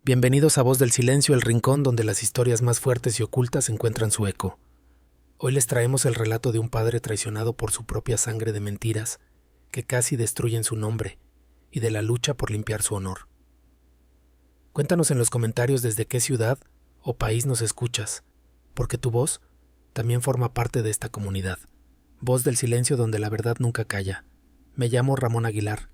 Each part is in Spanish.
Bienvenidos a Voz del Silencio, el rincón donde las historias más fuertes y ocultas encuentran su eco. Hoy les traemos el relato de un padre traicionado por su propia sangre de mentiras que casi destruyen su nombre y de la lucha por limpiar su honor. Cuéntanos en los comentarios desde qué ciudad o país nos escuchas, porque tu voz también forma parte de esta comunidad. Voz del Silencio donde la verdad nunca calla. Me llamo Ramón Aguilar.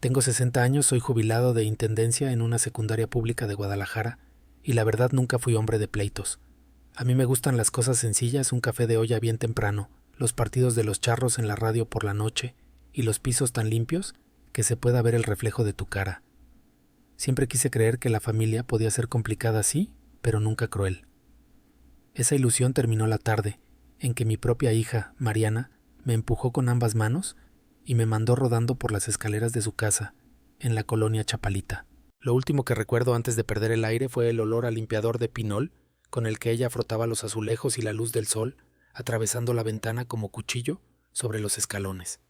Tengo 60 años, soy jubilado de intendencia en una secundaria pública de Guadalajara y la verdad nunca fui hombre de pleitos. A mí me gustan las cosas sencillas, un café de olla bien temprano, los partidos de los charros en la radio por la noche y los pisos tan limpios que se pueda ver el reflejo de tu cara. Siempre quise creer que la familia podía ser complicada así, pero nunca cruel. Esa ilusión terminó la tarde en que mi propia hija, Mariana, me empujó con ambas manos y me mandó rodando por las escaleras de su casa, en la colonia Chapalita. Lo último que recuerdo antes de perder el aire fue el olor a limpiador de pinol con el que ella frotaba los azulejos y la luz del sol, atravesando la ventana como cuchillo sobre los escalones.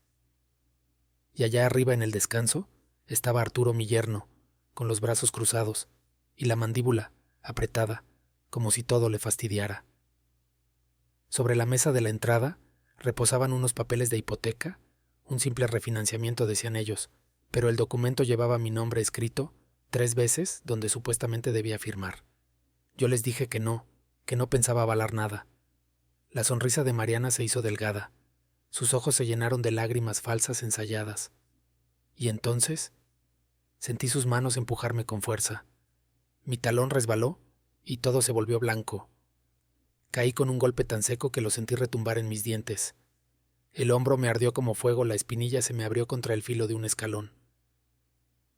Y allá arriba en el descanso estaba Arturo, mi yerno, con los brazos cruzados y la mandíbula apretada, como si todo le fastidiara. Sobre la mesa de la entrada reposaban unos papeles de hipoteca. Un simple refinanciamiento, decían ellos, pero el documento llevaba mi nombre escrito 3 veces donde supuestamente debía firmar. Yo les dije que no pensaba avalar nada. La sonrisa de Mariana se hizo delgada. Sus ojos se llenaron de lágrimas falsas ensayadas. Y entonces sentí sus manos empujarme con fuerza. Mi talón resbaló y todo se volvió blanco. Caí con un golpe tan seco que lo sentí retumbar en mis dientes. El hombro me ardió como fuego, la espinilla se me abrió contra el filo de un escalón.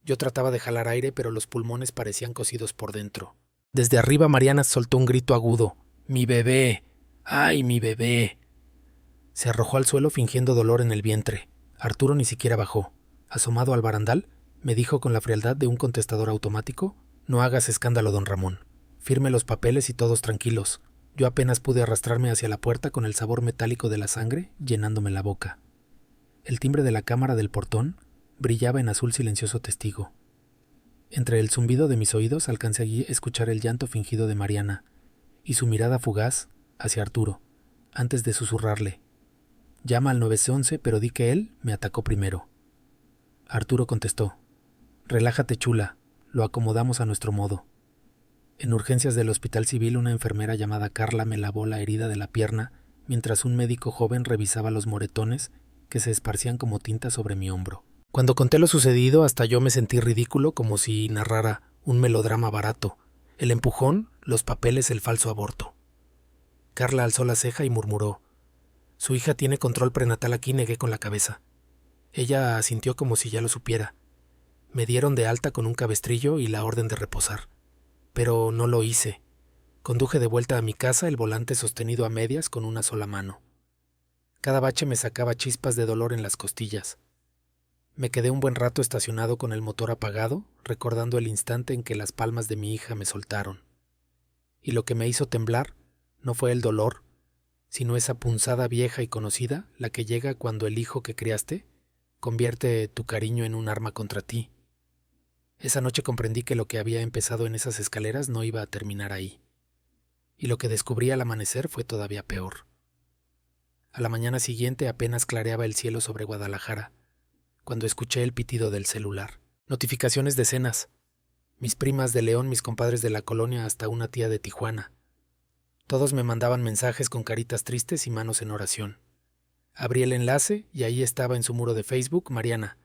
Yo trataba de jalar aire, pero los pulmones parecían cocidos por dentro. Desde arriba Mariana soltó un grito agudo. ¡Mi bebé! ¡Ay, mi bebé! Se arrojó al suelo fingiendo dolor en el vientre. Arturo ni siquiera bajó. Asomado al barandal, me dijo con la frialdad de un contestador automático: «No hagas escándalo, don Ramón. Firme los papeles y todos tranquilos». Yo apenas pude arrastrarme hacia la puerta con el sabor metálico de la sangre llenándome la boca. El timbre de la cámara del portón brillaba en azul silencioso testigo. Entre el zumbido de mis oídos alcancé a escuchar el llanto fingido de Mariana y su mirada fugaz hacia Arturo, antes de susurrarle: «Llama al 911, pero di que él me atacó primero». Arturo contestó: «Relájate, chula, lo acomodamos a nuestro modo». En urgencias del Hospital Civil, una enfermera llamada Carla me lavó la herida de la pierna mientras un médico joven revisaba los moretones que se esparcían como tinta sobre mi hombro. Cuando conté lo sucedido, hasta yo me sentí ridículo, como si narrara un melodrama barato. El empujón, los papeles, el falso aborto. Carla alzó la ceja y murmuró: «Su hija tiene control prenatal aquí», negué con la cabeza. Ella asintió como si ya lo supiera. Me dieron de alta con un cabestrillo y la orden de reposar. Pero no lo hice. Conduje de vuelta a mi casa, el volante sostenido a medias con una sola mano. Cada bache me sacaba chispas de dolor en las costillas. Me quedé un buen rato estacionado con el motor apagado, recordando el instante en que las palmas de mi hija me soltaron. Y lo que me hizo temblar no fue el dolor, sino esa punzada vieja y conocida, la que llega cuando el hijo que criaste convierte tu cariño en un arma contra ti. Esa noche comprendí que lo que había empezado en esas escaleras no iba a terminar ahí. Y lo que descubrí al amanecer fue todavía peor. A la mañana siguiente apenas clareaba el cielo sobre Guadalajara, cuando escuché el pitido del celular. Notificaciones decenas. Mis primas de León, mis compadres de la colonia, hasta una tía de Tijuana. Todos me mandaban mensajes con caritas tristes y manos en oración. Abrí el enlace y ahí estaba en su muro de Facebook Mariana.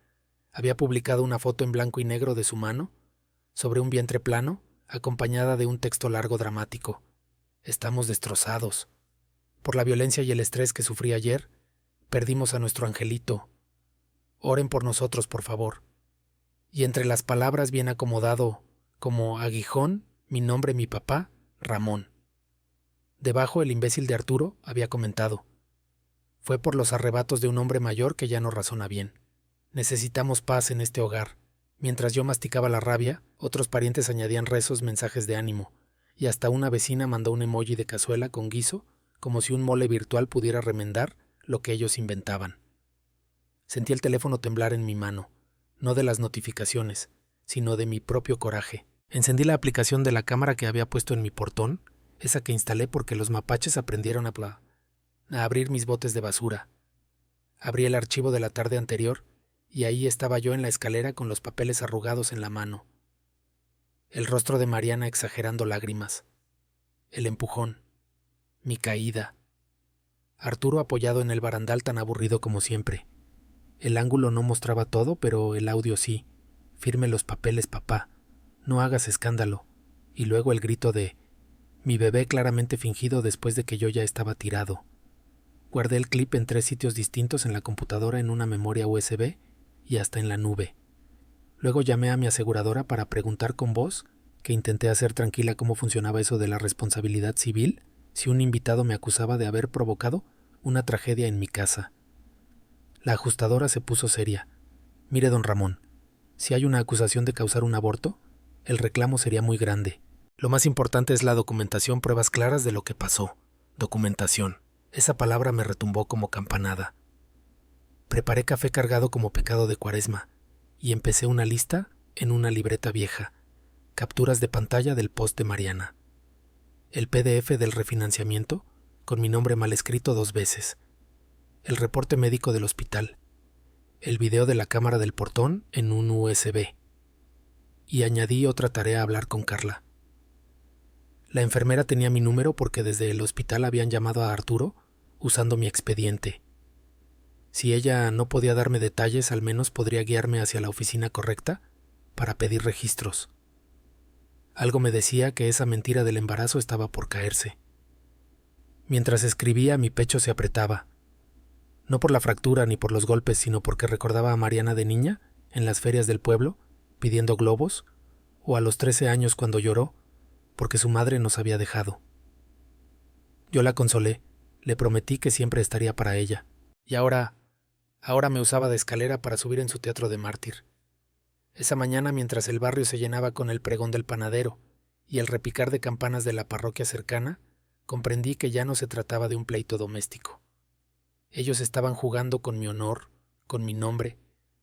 Había publicado una foto en blanco y negro de su mano, sobre un vientre plano, acompañada de un texto largo dramático. «Estamos destrozados. Por la violencia y el estrés que sufrí ayer, perdimos a nuestro angelito. Oren por nosotros, por favor». Y entre las palabras bien acomodado, como aguijón, mi nombre, mi papá, Ramón. Debajo el imbécil de Arturo había comentado: «Fue por los arrebatos de un hombre mayor que ya no razona bien. Necesitamos paz en este hogar». Mientras yo masticaba la rabia, otros parientes añadían rezos, mensajes de ánimo, y hasta una vecina mandó un emoji de cazuela con guiso, como si un mole virtual pudiera remendar lo que ellos inventaban. Sentí el teléfono temblar en mi mano, no de las notificaciones, sino de mi propio coraje. Encendí la aplicación de la cámara que había puesto en mi portón, esa que instalé porque los mapaches aprendieron a abrir mis botes de basura. Abrí el archivo de la tarde anterior y ahí estaba yo en la escalera con los papeles arrugados en la mano. El rostro de Mariana exagerando lágrimas. El empujón. Mi caída. Arturo apoyado en el barandal tan aburrido como siempre. El ángulo no mostraba todo, pero el audio sí. Firme los papeles, papá. No hagas escándalo. Y luego el grito de mi bebé claramente fingido después de que yo ya estaba tirado. Guardé el clip en 3 sitios distintos en la computadora, en una memoria USB y hasta en la nube. Luego llamé a mi aseguradora para preguntar con voz, que intenté hacer tranquila cómo funcionaba eso de la responsabilidad civil, si un invitado me acusaba de haber provocado una tragedia en mi casa. La ajustadora se puso seria. Mire, don Ramón, si hay una acusación de causar un aborto, el reclamo sería muy grande. Lo más importante es la documentación, pruebas claras de lo que pasó. Documentación. Esa palabra me retumbó como campanada. Preparé café cargado como pecado de Cuaresma y empecé una lista en una libreta vieja. Capturas de pantalla del post de Mariana. El PDF del refinanciamiento, con mi nombre mal escrito 2 veces. El reporte médico del hospital. El video de la cámara del portón en un USB. Y añadí otra tarea a hablar con Carla. La enfermera tenía mi número porque desde el hospital habían llamado a Arturo usando mi expediente. Si ella no podía darme detalles, al menos podría guiarme hacia la oficina correcta para pedir registros. Algo me decía que esa mentira del embarazo estaba por caerse. Mientras escribía, mi pecho se apretaba. No por la fractura ni por los golpes, sino porque recordaba a Mariana de niña, en las ferias del pueblo, pidiendo globos, o a los 13 años cuando lloró, porque su madre nos había dejado. Yo la consolé, le prometí que siempre estaría para ella, y ahora me usaba de escalera para subir en su teatro de mártir. Esa mañana, mientras el barrio se llenaba con el pregón del panadero y el repicar de campanas de la parroquia cercana, comprendí que ya no se trataba de un pleito doméstico. Ellos estaban jugando con mi honor, con mi nombre,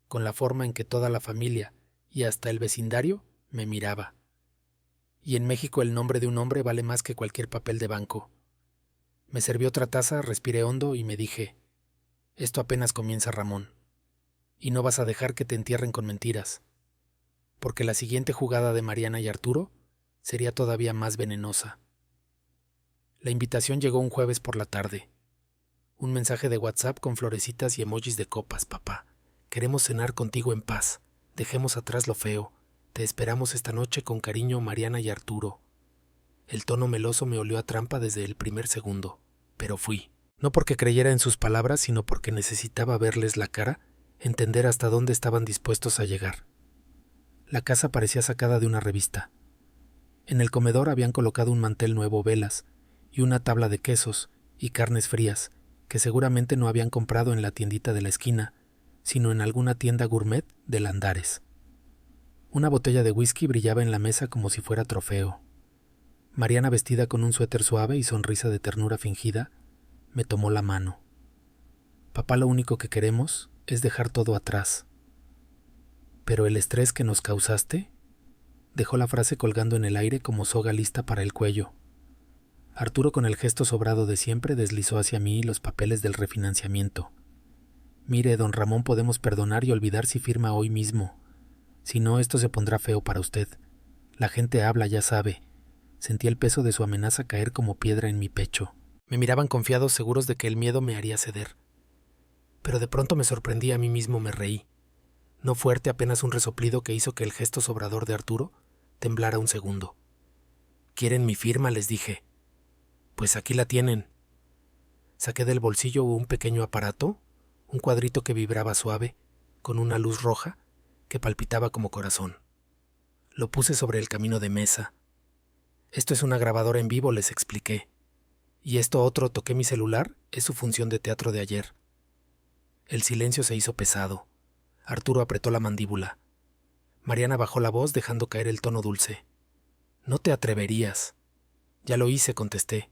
con la forma en que toda la familia y hasta el vecindario me miraba. Y en México el nombre de un hombre vale más que cualquier papel de banco. Me serví otra taza, respiré hondo y me dije, esto apenas comienza, Ramón, y no vas a dejar que te entierren con mentiras, porque la siguiente jugada de Mariana y Arturo sería todavía más venenosa. La invitación llegó un jueves por la tarde. Un mensaje de WhatsApp con florecitas y emojis de copas, papá. Queremos cenar contigo en paz. Dejemos atrás lo feo. Te esperamos esta noche con cariño, Mariana y Arturo. El tono meloso me olió a trampa desde el primer segundo, pero fui. No porque creyera en sus palabras, sino porque necesitaba verles la cara, entender hasta dónde estaban dispuestos a llegar. La casa parecía sacada de una revista. En el comedor habían colocado un mantel nuevo, velas, y una tabla de quesos y carnes frías, que seguramente no habían comprado en la tiendita de la esquina, sino en alguna tienda gourmet de Landares. Una botella de whisky brillaba en la mesa como si fuera trofeo. Mariana, vestida con un suéter suave y sonrisa de ternura fingida, me tomó la mano. Papá, lo único que queremos es dejar todo atrás. Pero el estrés que nos causaste, dejó la frase colgando en el aire como soga lista para el cuello. Arturo, con el gesto sobrado de siempre, deslizó hacia mí los papeles del refinanciamiento. Mire, don Ramón, podemos perdonar y olvidar si firma hoy mismo. Si no, esto se pondrá feo para usted. La gente habla, ya sabe. Sentí el peso de su amenaza caer como piedra en mi pecho. Me miraban confiados, seguros de que el miedo me haría ceder. Pero de pronto me sorprendí, a mí mismo me reí. No fuerte, apenas un resoplido que hizo que el gesto sobrador de Arturo temblara un segundo. ¿Quieren mi firma?, les dije. Pues aquí la tienen. Saqué del bolsillo un pequeño aparato, un cuadrito que vibraba suave, con una luz roja que palpitaba como corazón. Lo puse sobre el camino de mesa. Esto es una grabadora en vivo, les expliqué. Y esto otro, toqué mi celular, es su función de teatro de ayer. El silencio se hizo pesado. Arturo apretó la mandíbula. Mariana bajó la voz dejando caer el tono dulce. No te atreverías. Ya lo hice, contesté.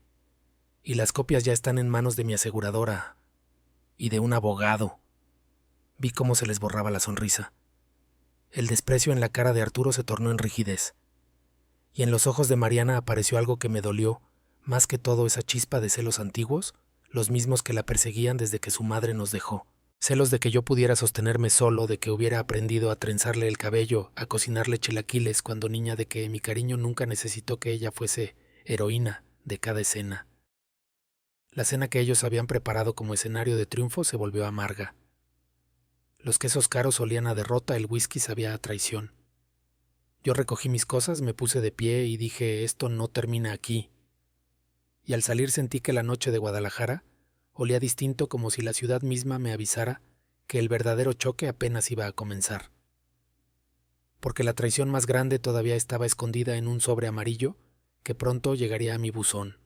Y las copias ya están en manos de mi aseguradora. Y de un abogado. Vi cómo se les borraba la sonrisa. El desprecio en la cara de Arturo se tornó en rigidez. y en los ojos de Mariana apareció algo que me dolió, más que todo esa chispa de celos antiguos, los mismos que la perseguían desde que su madre nos dejó. Celos de que yo pudiera sostenerme solo, de que hubiera aprendido a trenzarle el cabello, a cocinarle chilaquiles cuando niña, de que mi cariño nunca necesitó que ella fuese heroína de cada escena. La cena que ellos habían preparado como escenario de triunfo se volvió amarga. Los quesos caros olían a derrota, el whisky sabía a traición. Yo recogí mis cosas, me puse de pie y dije, esto no termina aquí. Y al salir sentí que la noche de Guadalajara olía distinto, como si la ciudad misma me avisara que el verdadero choque apenas iba a comenzar. Porque la traición más grande todavía estaba escondida en un sobre amarillo que pronto llegaría a mi buzón.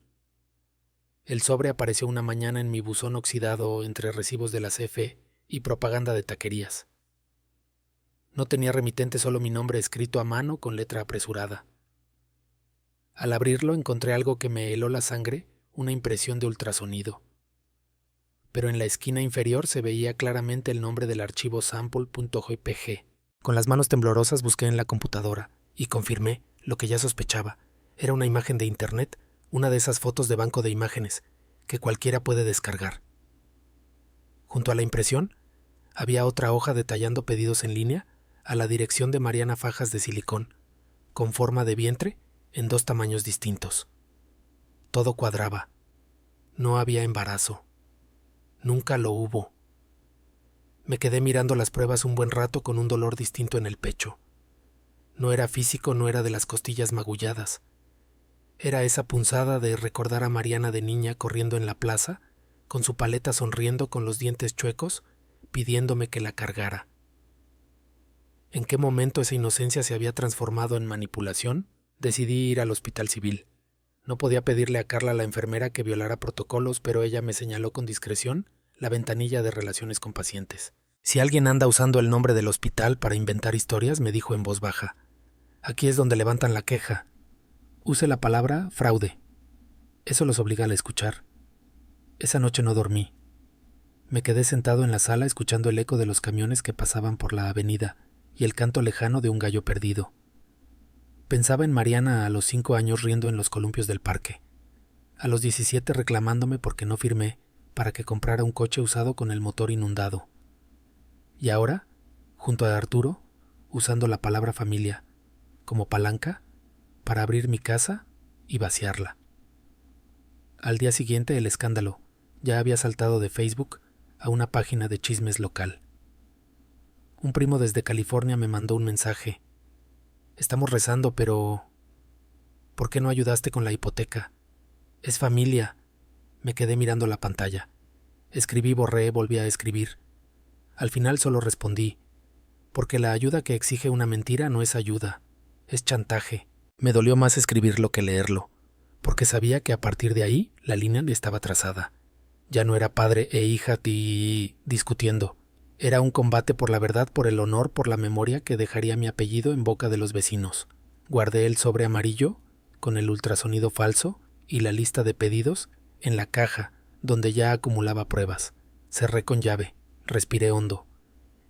El sobre apareció una mañana en mi buzón oxidado entre recibos de la CFE y propaganda de taquerías. No tenía remitente, solo mi nombre escrito a mano con letra apresurada. Al abrirlo encontré algo que me heló la sangre, una impresión de ultrasonido. Pero en la esquina inferior se veía claramente el nombre del archivo sample.jpg. Con las manos temblorosas busqué en la computadora y confirmé lo que ya sospechaba. Era una imagen de internet, una de esas fotos de banco de imágenes que cualquiera puede descargar. Junto a la impresión había otra hoja detallando pedidos en línea a la dirección de Mariana Fajas de Silicón, con forma de vientre en 2 tamaños distintos. Todo cuadraba. No había embarazo. Nunca lo hubo. Me quedé mirando las pruebas un buen rato con un dolor distinto en el pecho. No era físico, no era de las costillas magulladas. Era esa punzada de recordar a Mariana de niña corriendo en la plaza, con su paleta sonriendo con los dientes chuecos, pidiéndome que la cargara. ¿En qué momento esa inocencia se había transformado en manipulación? Decidí ir al hospital civil. No podía pedirle a Carla, la enfermera, que violara protocolos, pero ella me señaló con discreción la ventanilla de relaciones con pacientes. Si alguien anda usando el nombre del hospital para inventar historias, me dijo en voz baja, aquí es donde levantan la queja. Use la palabra fraude. Eso los obliga a escuchar. Esa noche no dormí. Me quedé sentado en la sala escuchando el eco de los camiones que pasaban por la avenida y el canto lejano de un gallo perdido. Pensaba en Mariana a los 5 años riendo en los columpios del parque, a los 17 reclamándome porque no firmé para que comprara un coche usado con el motor inundado. Y ahora, junto a Arturo, usando la palabra familia como palanca para abrir mi casa y vaciarla. Al día siguiente el escándalo ya había saltado de Facebook a una página de chismes local. Un primo desde California me mandó un mensaje. Estamos rezando, pero ¿por qué no ayudaste con la hipoteca? Es familia. Me quedé mirando la pantalla. Escribí, borré, volví a escribir. Al final solo respondí, porque la ayuda que exige una mentira no es ayuda, es chantaje. Me dolió más escribirlo que leerlo, porque sabía que a partir de ahí la línea estaba trazada. Ya no era padre e hija discutiendo. Era un combate por la verdad, por el honor, por la memoria que dejaría mi apellido en boca de los vecinos. Guardé el sobre amarillo, con el ultrasonido falso, y la lista de pedidos en la caja, donde ya acumulaba pruebas. Cerré con llave, respiré hondo,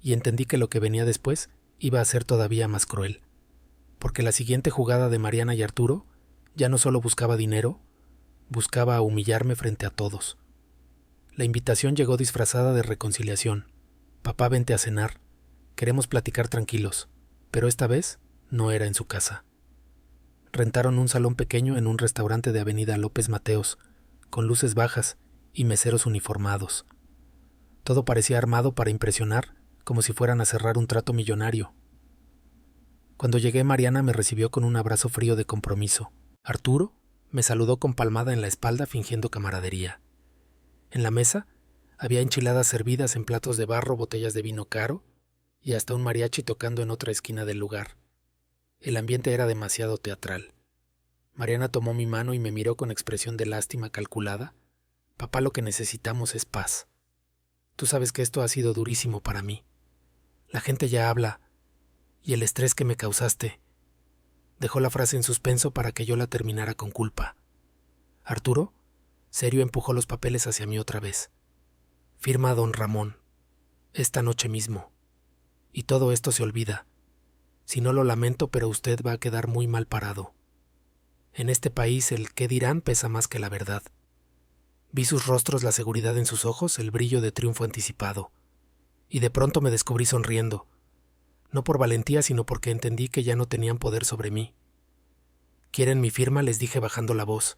y entendí que lo que venía después iba a ser todavía más cruel. Porque la siguiente jugada de Mariana y Arturo ya no solo buscaba dinero, buscaba humillarme frente a todos. La invitación llegó disfrazada de reconciliación. Papá, vente a cenar. Queremos platicar tranquilos. Pero esta vez no era en su casa. Rentaron un salón pequeño en un restaurante de Avenida López Mateos, con luces bajas y meseros uniformados. Todo parecía armado para impresionar, como si fueran a cerrar un trato millonario. Cuando llegué, Mariana me recibió con un abrazo frío de compromiso. Arturo me saludó con palmada en la espalda fingiendo camaradería. En la mesa había enchiladas servidas en platos de barro, botellas de vino caro y hasta un mariachi tocando en otra esquina del lugar. El ambiente era demasiado teatral. Mariana tomó mi mano y me miró con expresión de lástima calculada. Papá, lo que necesitamos es paz. Tú sabes que esto ha sido durísimo para mí. La gente ya habla, y el estrés que me causaste. Dejó la frase en suspenso para que yo la terminara con culpa. Arturo, serio, empujó los papeles hacia mí otra vez. Firma don Ramón, esta noche mismo. Y todo esto se olvida. Si no, lo lamento, pero usted va a quedar muy mal parado. En este país el qué dirán pesa más que la verdad. Vi sus rostros, la seguridad en sus ojos, el brillo de triunfo anticipado. Y de pronto me descubrí sonriendo. No por valentía, sino porque entendí que ya no tenían poder sobre mí. ¿Quieren mi firma?, les dije bajando la voz.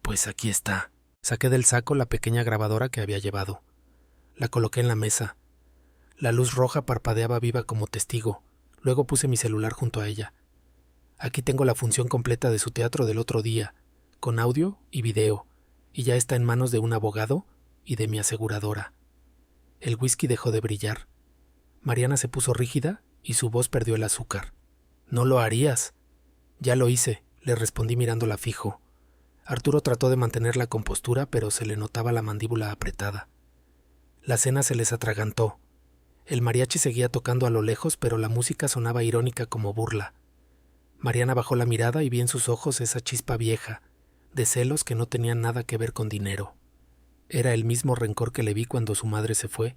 Pues aquí está. Saqué del saco la pequeña grabadora que había llevado. La coloqué en la mesa. La luz roja parpadeaba viva como testigo. Luego puse mi celular junto a ella. Aquí tengo la función completa de su teatro del otro día, con audio y video, y ya está en manos de un abogado y de mi aseguradora. El whisky dejó de brillar. Mariana se puso rígida y su voz perdió el azúcar. «No lo harías». «Ya lo hice», le respondí mirándola fijo. Arturo trató de mantener la compostura, pero se le notaba la mandíbula apretada. La cena se les atragantó. El mariachi seguía tocando a lo lejos, pero la música sonaba irónica como burla. Mariana bajó la mirada y vi en sus ojos esa chispa vieja, de celos que no tenían nada que ver con dinero. Era el mismo rencor que le vi cuando su madre se fue,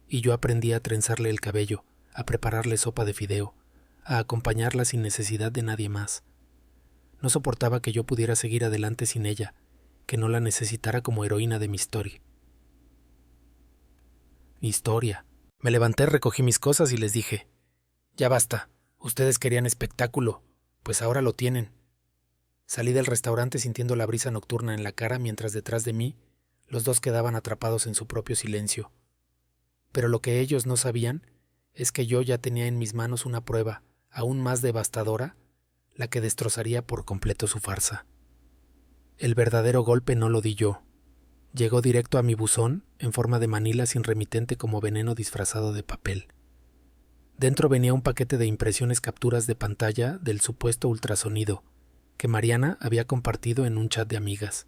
y yo aprendí a trenzarle el cabello, a prepararle sopa de fideo, a acompañarla sin necesidad de nadie más. No soportaba que yo pudiera seguir adelante sin ella, que no la necesitara como heroína de mi historia. Mi historia. Me levanté, recogí mis cosas y les dije: «Ya basta, ustedes querían espectáculo, pues ahora lo tienen». Salí del restaurante sintiendo la brisa nocturna en la cara mientras detrás de mí los dos quedaban atrapados en su propio silencio. Pero lo que ellos no sabían es que yo ya tenía en mis manos una prueba aún más devastadora, la que destrozaría por completo su farsa. El verdadero golpe no lo di yo. Llegó directo a mi buzón en forma de manila sin remitente como veneno disfrazado de papel. Dentro venía un paquete de impresiones capturas de pantalla del supuesto ultrasonido que Mariana había compartido en un chat de amigas.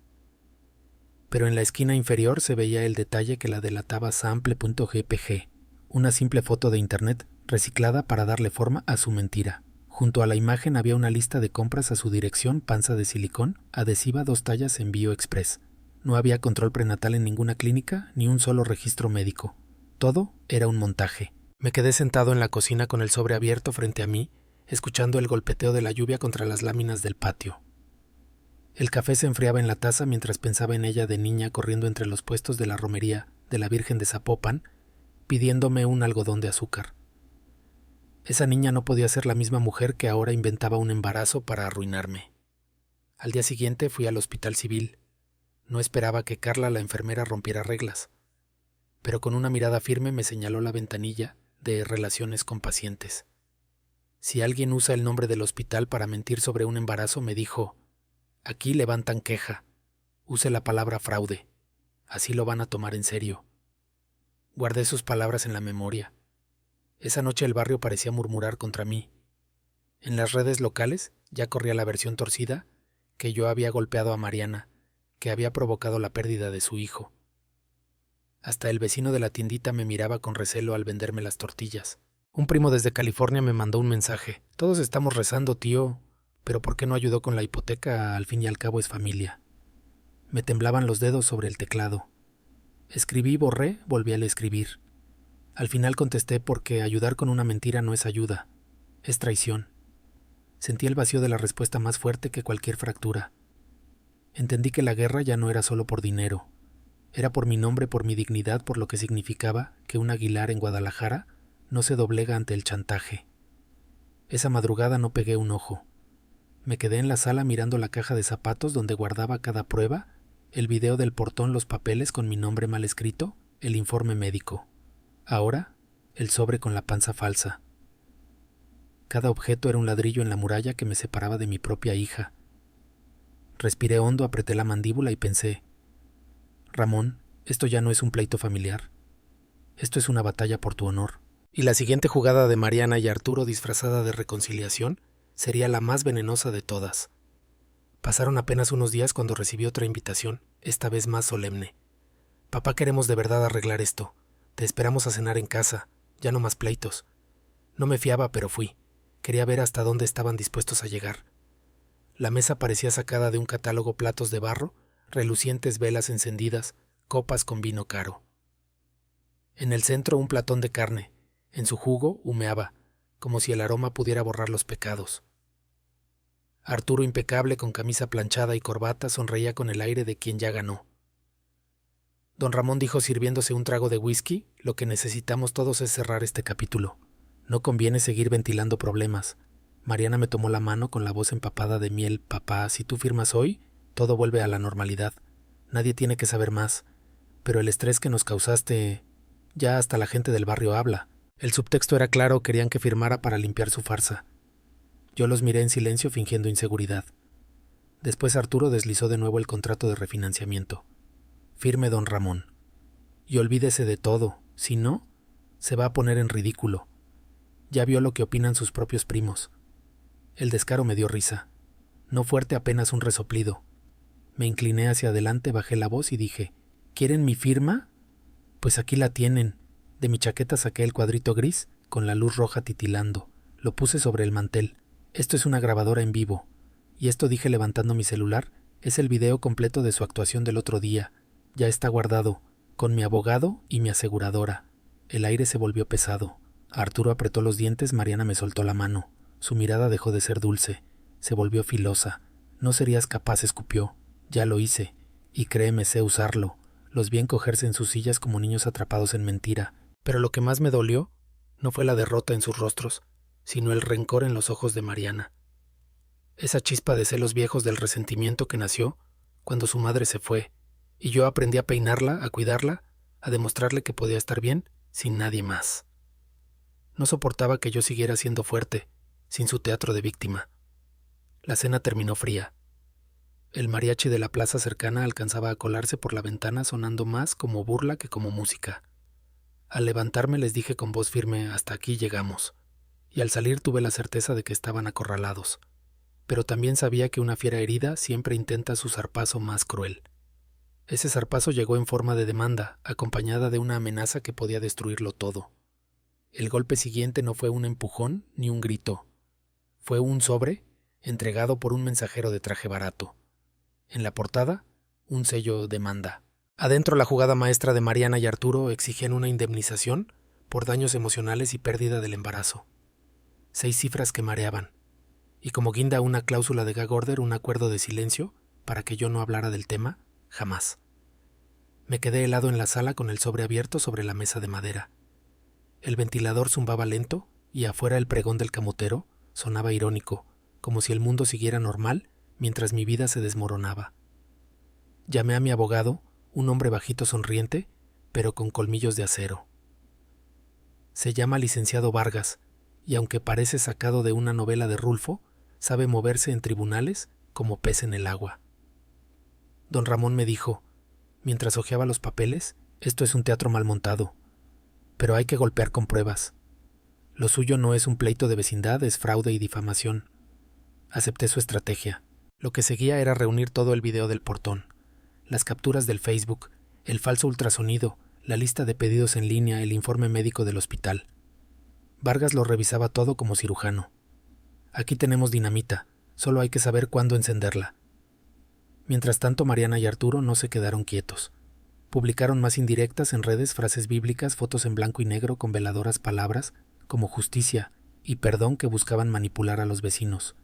Pero en la esquina inferior se veía el detalle que la delataba sample.jpg, una simple foto de internet reciclada para darle forma a su mentira. Junto a la imagen había una lista de compras a su dirección, panza de silicón, adhesiva 2 tallas, envío express. No había control prenatal en ninguna clínica, ni un solo registro médico. Todo era un montaje. Me quedé sentado en la cocina con el sobre abierto frente a mí, escuchando el golpeteo de la lluvia contra las láminas del patio. El café se enfriaba en la taza mientras pensaba en ella de niña corriendo entre los puestos de la romería de la Virgen de Zapopan, pidiéndome un algodón de azúcar. Esa niña no podía ser la misma mujer que ahora inventaba un embarazo para arruinarme. Al día siguiente fui al hospital civil. No esperaba que Carla, la enfermera, rompiera reglas, pero con una mirada firme me señaló la ventanilla de relaciones con pacientes. Si alguien usa el nombre del hospital para mentir sobre un embarazo, me dijo: «Aquí levantan queja. Use la palabra fraude. Así lo van a tomar en serio». Guardé sus palabras en la memoria. Esa noche el barrio parecía murmurar contra mí. En las redes locales ya corría la versión torcida que yo había golpeado a Mariana, que había provocado la pérdida de su hijo. Hasta el vecino de la tiendita me miraba con recelo al venderme las tortillas. Un primo desde California me mandó un mensaje: «Todos estamos rezando, tío, pero ¿por qué no ayudó con la hipoteca? Al fin y al cabo es familia». Me temblaban los dedos sobre el teclado. Escribí, borré, volví a escribir. Al final contesté porque ayudar con una mentira no es ayuda, es traición. Sentí el vacío de la respuesta más fuerte que cualquier fractura. Entendí que la guerra ya no era solo por dinero. Era por mi nombre, por mi dignidad, por lo que significaba que un Aguilar en Guadalajara no se doblega ante el chantaje. Esa madrugada no pegué un ojo. Me quedé en la sala mirando la caja de zapatos donde guardaba cada prueba, el video del portón, los papeles con mi nombre mal escrito, el informe médico. Ahora, el sobre con la panza falsa. Cada objeto era un ladrillo en la muralla que me separaba de mi propia hija. Respiré hondo, apreté la mandíbula y pensé: «Ramón, esto ya no es un pleito familiar. Esto es una batalla por tu honor». Y la siguiente jugada de Mariana y Arturo disfrazada de reconciliación sería la más venenosa de todas. Pasaron apenas unos días cuando recibí otra invitación, esta vez más solemne. «Papá, queremos de verdad arreglar esto. Te esperamos a cenar en casa, ya no más pleitos». No me fiaba, pero fui. Quería ver hasta dónde estaban dispuestos a llegar. La mesa parecía sacada de un catálogo: platos de barro, relucientes velas encendidas, copas con vino caro. En el centro un platón de carne. En su jugo humeaba, como si el aroma pudiera borrar los pecados. Arturo, impecable, con camisa planchada y corbata, sonreía con el aire de quien ya ganó. Don Ramón dijo sirviéndose un trago de whisky: lo que necesitamos todos es cerrar este capítulo. No conviene seguir ventilando problemas. Mariana me tomó la mano con la voz empapada de miel. Papá, si tú firmas hoy, todo vuelve a la normalidad. Nadie tiene que saber más. Pero el estrés que nos causaste, ya hasta la gente del barrio habla. El subtexto era claro, querían que firmara para limpiar su farsa. Yo los miré en silencio fingiendo inseguridad. Después Arturo deslizó de nuevo el contrato de refinanciamiento. Firme, don Ramón. Y olvídese de todo, si no, se va a poner en ridículo. Ya vio lo que opinan sus propios primos. El descaro me dio risa. No fuerte, apenas un resoplido. Me incliné hacia adelante, bajé la voz y dije: ¿quieren mi firma? Pues aquí la tienen. De mi chaqueta saqué el cuadrito gris con la luz roja titilando. Lo puse sobre el mantel. Esto es una grabadora en vivo. Y esto, dije levantando mi celular, es el video completo de su actuación del otro día. Ya está guardado, con mi abogado y mi aseguradora. El aire se volvió pesado. Arturo apretó los dientes, Mariana me soltó la mano. Su mirada dejó de ser dulce, se volvió filosa. No serías capaz, escupió. Ya lo hice, y créeme, sé usarlo. Los vi encogerse en sus sillas como niños atrapados en mentira. Pero lo que más me dolió no fue la derrota en sus rostros, sino el rencor en los ojos de Mariana. Esa chispa de celos viejos del resentimiento que nació cuando su madre se fue, y yo aprendí a peinarla, a cuidarla, a demostrarle que podía estar bien sin nadie más. No soportaba que yo siguiera siendo fuerte, sin su teatro de víctima. La cena terminó fría. El mariachi de la plaza cercana alcanzaba a colarse por la ventana, sonando más como burla que como música. Al levantarme les dije con voz firme: hasta aquí llegamos. Y al salir tuve la certeza de que estaban acorralados. Pero también sabía que una fiera herida siempre intenta su zarpazo más cruel. Ese zarpazo llegó en forma de demanda, acompañada de una amenaza que podía destruirlo todo. El golpe siguiente no fue un empujón ni un grito. Fue un sobre entregado por un mensajero de traje barato. En la portada, un sello demanda. Adentro, la jugada maestra de Mariana y Arturo exigían una indemnización por daños emocionales y pérdida del embarazo. 6 cifras que mareaban. Y como guinda una cláusula de gag order, un acuerdo de silencio para que yo no hablara del tema, jamás. Me quedé helado en la sala con el sobre abierto sobre la mesa de madera. El ventilador zumbaba lento y afuera el pregón del camotero sonaba irónico, como si el mundo siguiera normal mientras mi vida se desmoronaba. Llamé a mi abogado, un hombre bajito sonriente, pero con colmillos de acero. Se llama licenciado Vargas, y aunque parece sacado de una novela de Rulfo, sabe moverse en tribunales como pez en el agua. Don Ramón me dijo, mientras hojeaba los papeles: esto es un teatro mal montado, pero hay que golpear con pruebas. Lo suyo no es un pleito de vecindad, es fraude y difamación. Acepté su estrategia. Lo que seguía era reunir todo el video del portón, las capturas del Facebook, el falso ultrasonido, la lista de pedidos en línea, el informe médico del hospital. Vargas lo revisaba todo como cirujano. Aquí tenemos dinamita, solo hay que saber cuándo encenderla. Mientras tanto, Mariana y Arturo no se quedaron quietos. Publicaron más indirectas en redes, frases bíblicas, fotos en blanco y negro con veladoras palabras como justicia y perdón que buscaban manipular a los vecinos.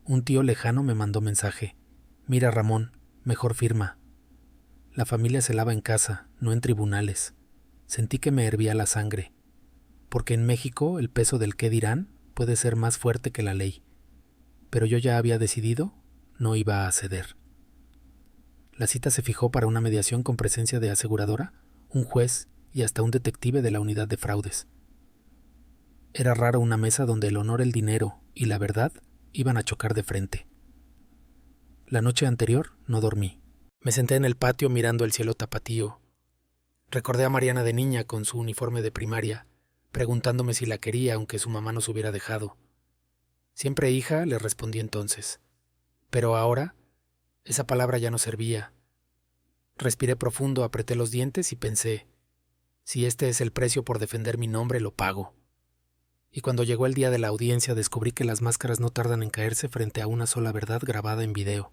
Un tío lejano me mandó mensaje: mira, Ramón, mejor firma. La familia se lava en casa, no en tribunales. Sentí que me hervía la sangre, porque en México el peso del qué dirán puede ser más fuerte que la ley. Pero yo ya había decidido, no iba a ceder. La cita se fijó para una mediación con presencia de aseguradora, un juez y hasta un detective de la unidad de fraudes. Era raro una mesa donde el honor, el dinero y la verdad iban a chocar de frente. La noche anterior no dormí. Me senté en el patio mirando el cielo tapatío. Recordé a Mariana de niña con su uniforme de primaria, preguntándome si la quería aunque su mamá nos hubiera dejado. Siempre hija, le respondí entonces. Pero ahora, esa palabra ya no servía. Respiré profundo, apreté los dientes y pensé: si este es el precio por defender mi nombre, lo pago. Y cuando llegó el día de la audiencia, descubrí que las máscaras no tardan en caerse frente a una sola verdad grabada en video.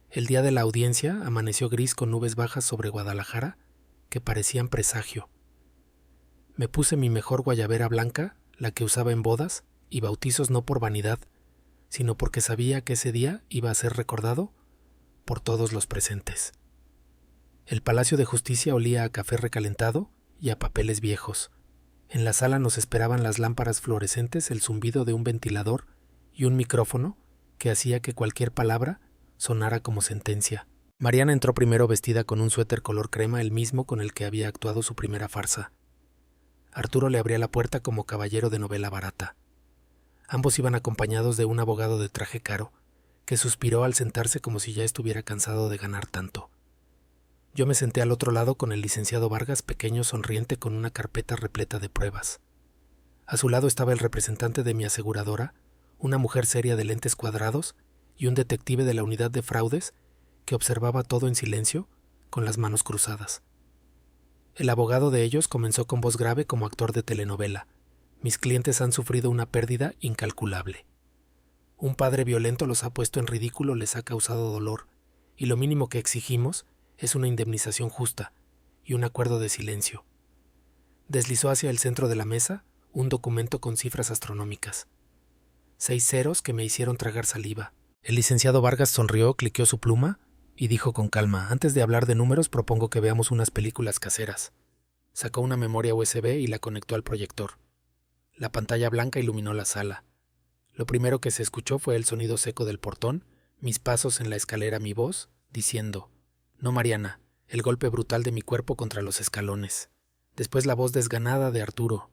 El día de la audiencia amaneció gris con nubes bajas sobre Guadalajara que parecían presagio. Me puse mi mejor guayabera blanca, la que usaba en bodas y bautizos, no por vanidad, sino porque sabía que ese día iba a ser recordado por todos los presentes. El Palacio de Justicia olía a café recalentado y a papeles viejos. En la sala nos esperaban las lámparas fluorescentes, el zumbido de un ventilador y un micrófono que hacía que cualquier palabra sonara como sentencia. Mariana entró primero vestida con un suéter color crema, el mismo con el que había actuado su primera farsa. Arturo le abría la puerta como caballero de novela barata. Ambos iban acompañados de un abogado de traje caro, que suspiró al sentarse como si ya estuviera cansado de ganar tanto. Yo me senté al otro lado con el licenciado Vargas, pequeño, sonriente, con una carpeta repleta de pruebas. A su lado estaba el representante de mi aseguradora, una mujer seria de lentes cuadrados y un detective de la unidad de fraudes que observaba todo en silencio, con las manos cruzadas. El abogado de ellos comenzó con voz grave como actor de telenovela. Mis clientes han sufrido una pérdida incalculable. Un padre violento los ha puesto en ridículo, les ha causado dolor, y lo mínimo que exigimos es una indemnización justa y un acuerdo de silencio. Deslizó hacia el centro de la mesa un documento con cifras astronómicas. 6 ceros que me hicieron tragar saliva. El licenciado Vargas sonrió, cliqueó su pluma y dijo con calma: antes de hablar de números, propongo que veamos unas películas caseras. Sacó una memoria USB y la conectó al proyector. La pantalla blanca iluminó la sala. Lo primero que se escuchó fue el sonido seco del portón, mis pasos en la escalera, mi voz, diciendo: «No, Mariana», el golpe brutal de mi cuerpo contra los escalones. Después la voz desganada de Arturo: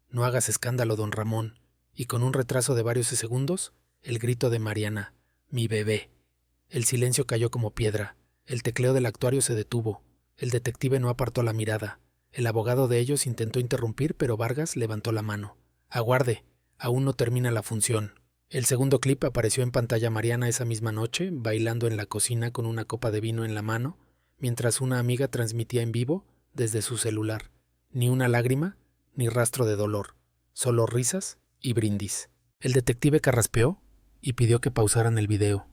«No hagas escándalo, don Ramón», y con un retraso de varios segundos, el grito de Mariana: «Mi bebé». El silencio cayó como piedra. El tecleo del actuario se detuvo. El detective no apartó la mirada. El abogado de ellos intentó interrumpir, pero Vargas levantó la mano. «Aguarde, aún no termina la función». El segundo clip apareció en pantalla. Mariana esa misma noche, bailando en la cocina con una copa de vino en la mano, mientras una amiga transmitía en vivo desde su celular. Ni una lágrima, ni rastro de dolor, solo risas y brindis. El detective carraspeó y pidió que pausaran el video.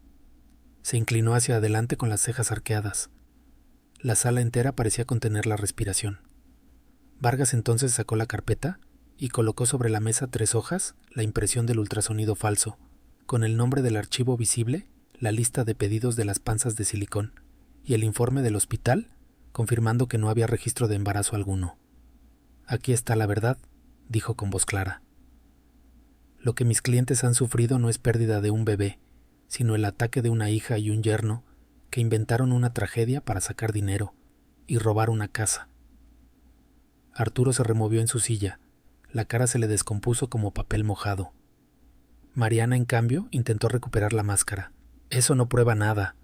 Se inclinó hacia adelante con las cejas arqueadas. La sala entera parecía contener la respiración. Vargas entonces sacó la carpeta y colocó sobre la mesa 3 hojas, la impresión del ultrasonido falso, con el nombre del archivo visible, la lista de pedidos de las panzas de silicón y el informe del hospital, confirmando que no había registro de embarazo alguno. «Aquí está la verdad», dijo con voz clara. «Lo que mis clientes han sufrido no es pérdida de un bebé, sino el ataque de una hija y un yerno que inventaron una tragedia para sacar dinero y robar una casa». Arturo se removió en su silla. La cara se le descompuso como papel mojado. Mariana, en cambio, intentó recuperar la máscara. «Eso no prueba nada.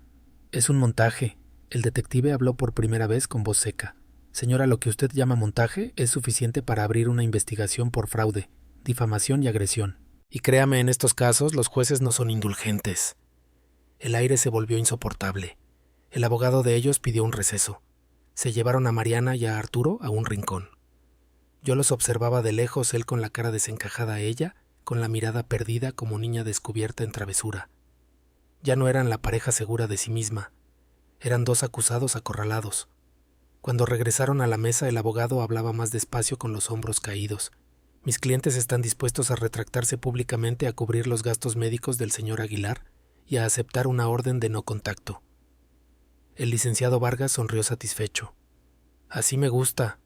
Es un montaje». El detective habló por primera vez con voz seca. «Señora, lo que usted llama montaje es suficiente para abrir una investigación por fraude, difamación y agresión. Y créame, en estos casos los jueces no son indulgentes». El aire se volvió insoportable. El abogado de ellos pidió un receso. Se llevaron a Mariana y a Arturo a un rincón. Yo los observaba de lejos, él con la cara desencajada, ella con la mirada perdida como niña descubierta en travesura. Ya no eran la pareja segura de sí misma. Eran 2 acusados acorralados. Cuando regresaron a la mesa, el abogado hablaba más despacio, con los hombros caídos. «Mis clientes están dispuestos a retractarse públicamente, a cubrir los gastos médicos del señor Aguilar y a aceptar una orden de no contacto». El licenciado Vargas sonrió satisfecho. «Así me gusta,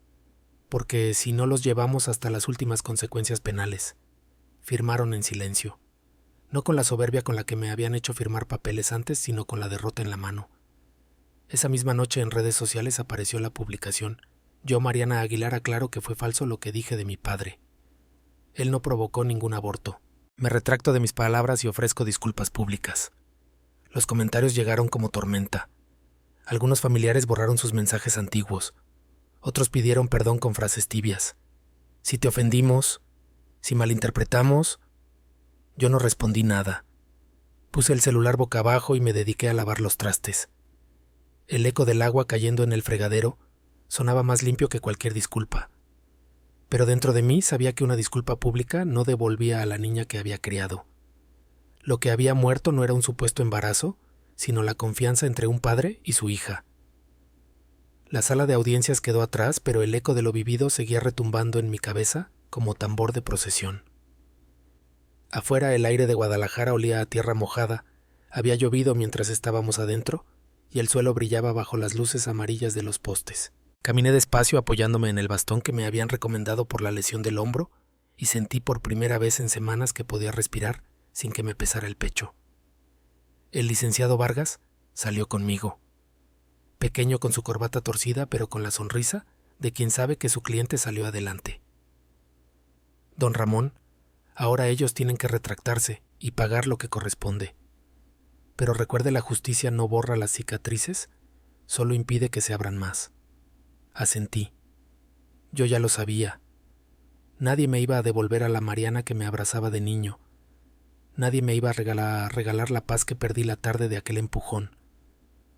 porque si no los llevamos hasta las últimas consecuencias penales». Firmaron en silencio, no con la soberbia con la que me habían hecho firmar papeles antes, sino con la derrota en la mano. Esa misma noche en redes sociales apareció la publicación: «Yo, Mariana Aguilar, aclaro que fue falso lo que dije de mi padre. Él no provocó ningún aborto. Me retracto de mis palabras y ofrezco disculpas públicas». Los comentarios llegaron como tormenta. Algunos familiares borraron sus mensajes antiguos. Otros pidieron perdón con frases tibias. «Si te ofendimos, si malinterpretamos». Yo no respondí nada. Puse el celular boca abajo y me dediqué a lavar los trastes. El eco del agua cayendo en el fregadero sonaba más limpio que cualquier disculpa. Pero dentro de mí sabía que una disculpa pública no devolvía a la niña que había criado. Lo que había muerto no era un supuesto embarazo, sino la confianza entre un padre y su hija. La sala de audiencias quedó atrás, pero el eco de lo vivido seguía retumbando en mi cabeza como tambor de procesión. Afuera el aire de Guadalajara olía a tierra mojada, había llovido mientras estábamos adentro y el suelo brillaba bajo las luces amarillas de los postes. Caminé despacio apoyándome en el bastón que me habían recomendado por la lesión del hombro y sentí por primera vez en semanas que podía respirar sin que me pesara el pecho. El licenciado Vargas salió conmigo, pequeño con su corbata torcida pero con la sonrisa de quien sabe que su cliente salió adelante. Don Ramón, ahora ellos tienen que retractarse y pagar lo que corresponde. Pero recuerde, la justicia no borra las cicatrices, solo impide que se abran más. Asentí. Yo ya lo sabía. Nadie me iba a devolver a la Mariana que me abrazaba de niño. Nadie me iba a regalar la paz que perdí la tarde de aquel empujón.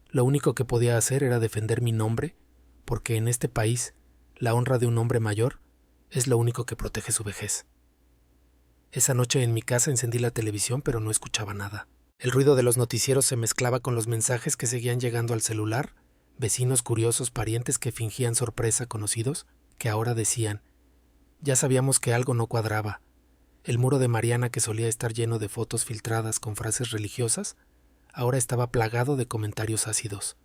Lo único que podía hacer era defender mi nombre, porque en este país la honra de un hombre mayor es lo único que protege su vejez. Esa noche en mi casa encendí la televisión, pero no escuchaba nada. El ruido de los noticieros se mezclaba con los mensajes que seguían llegando al celular, vecinos curiosos, parientes que fingían sorpresa, conocidos, que ahora decían: ya sabíamos que algo no cuadraba. El muro de Mariana, que solía estar lleno de fotos filtradas con frases religiosas, ahora estaba plagado de comentarios ácidos.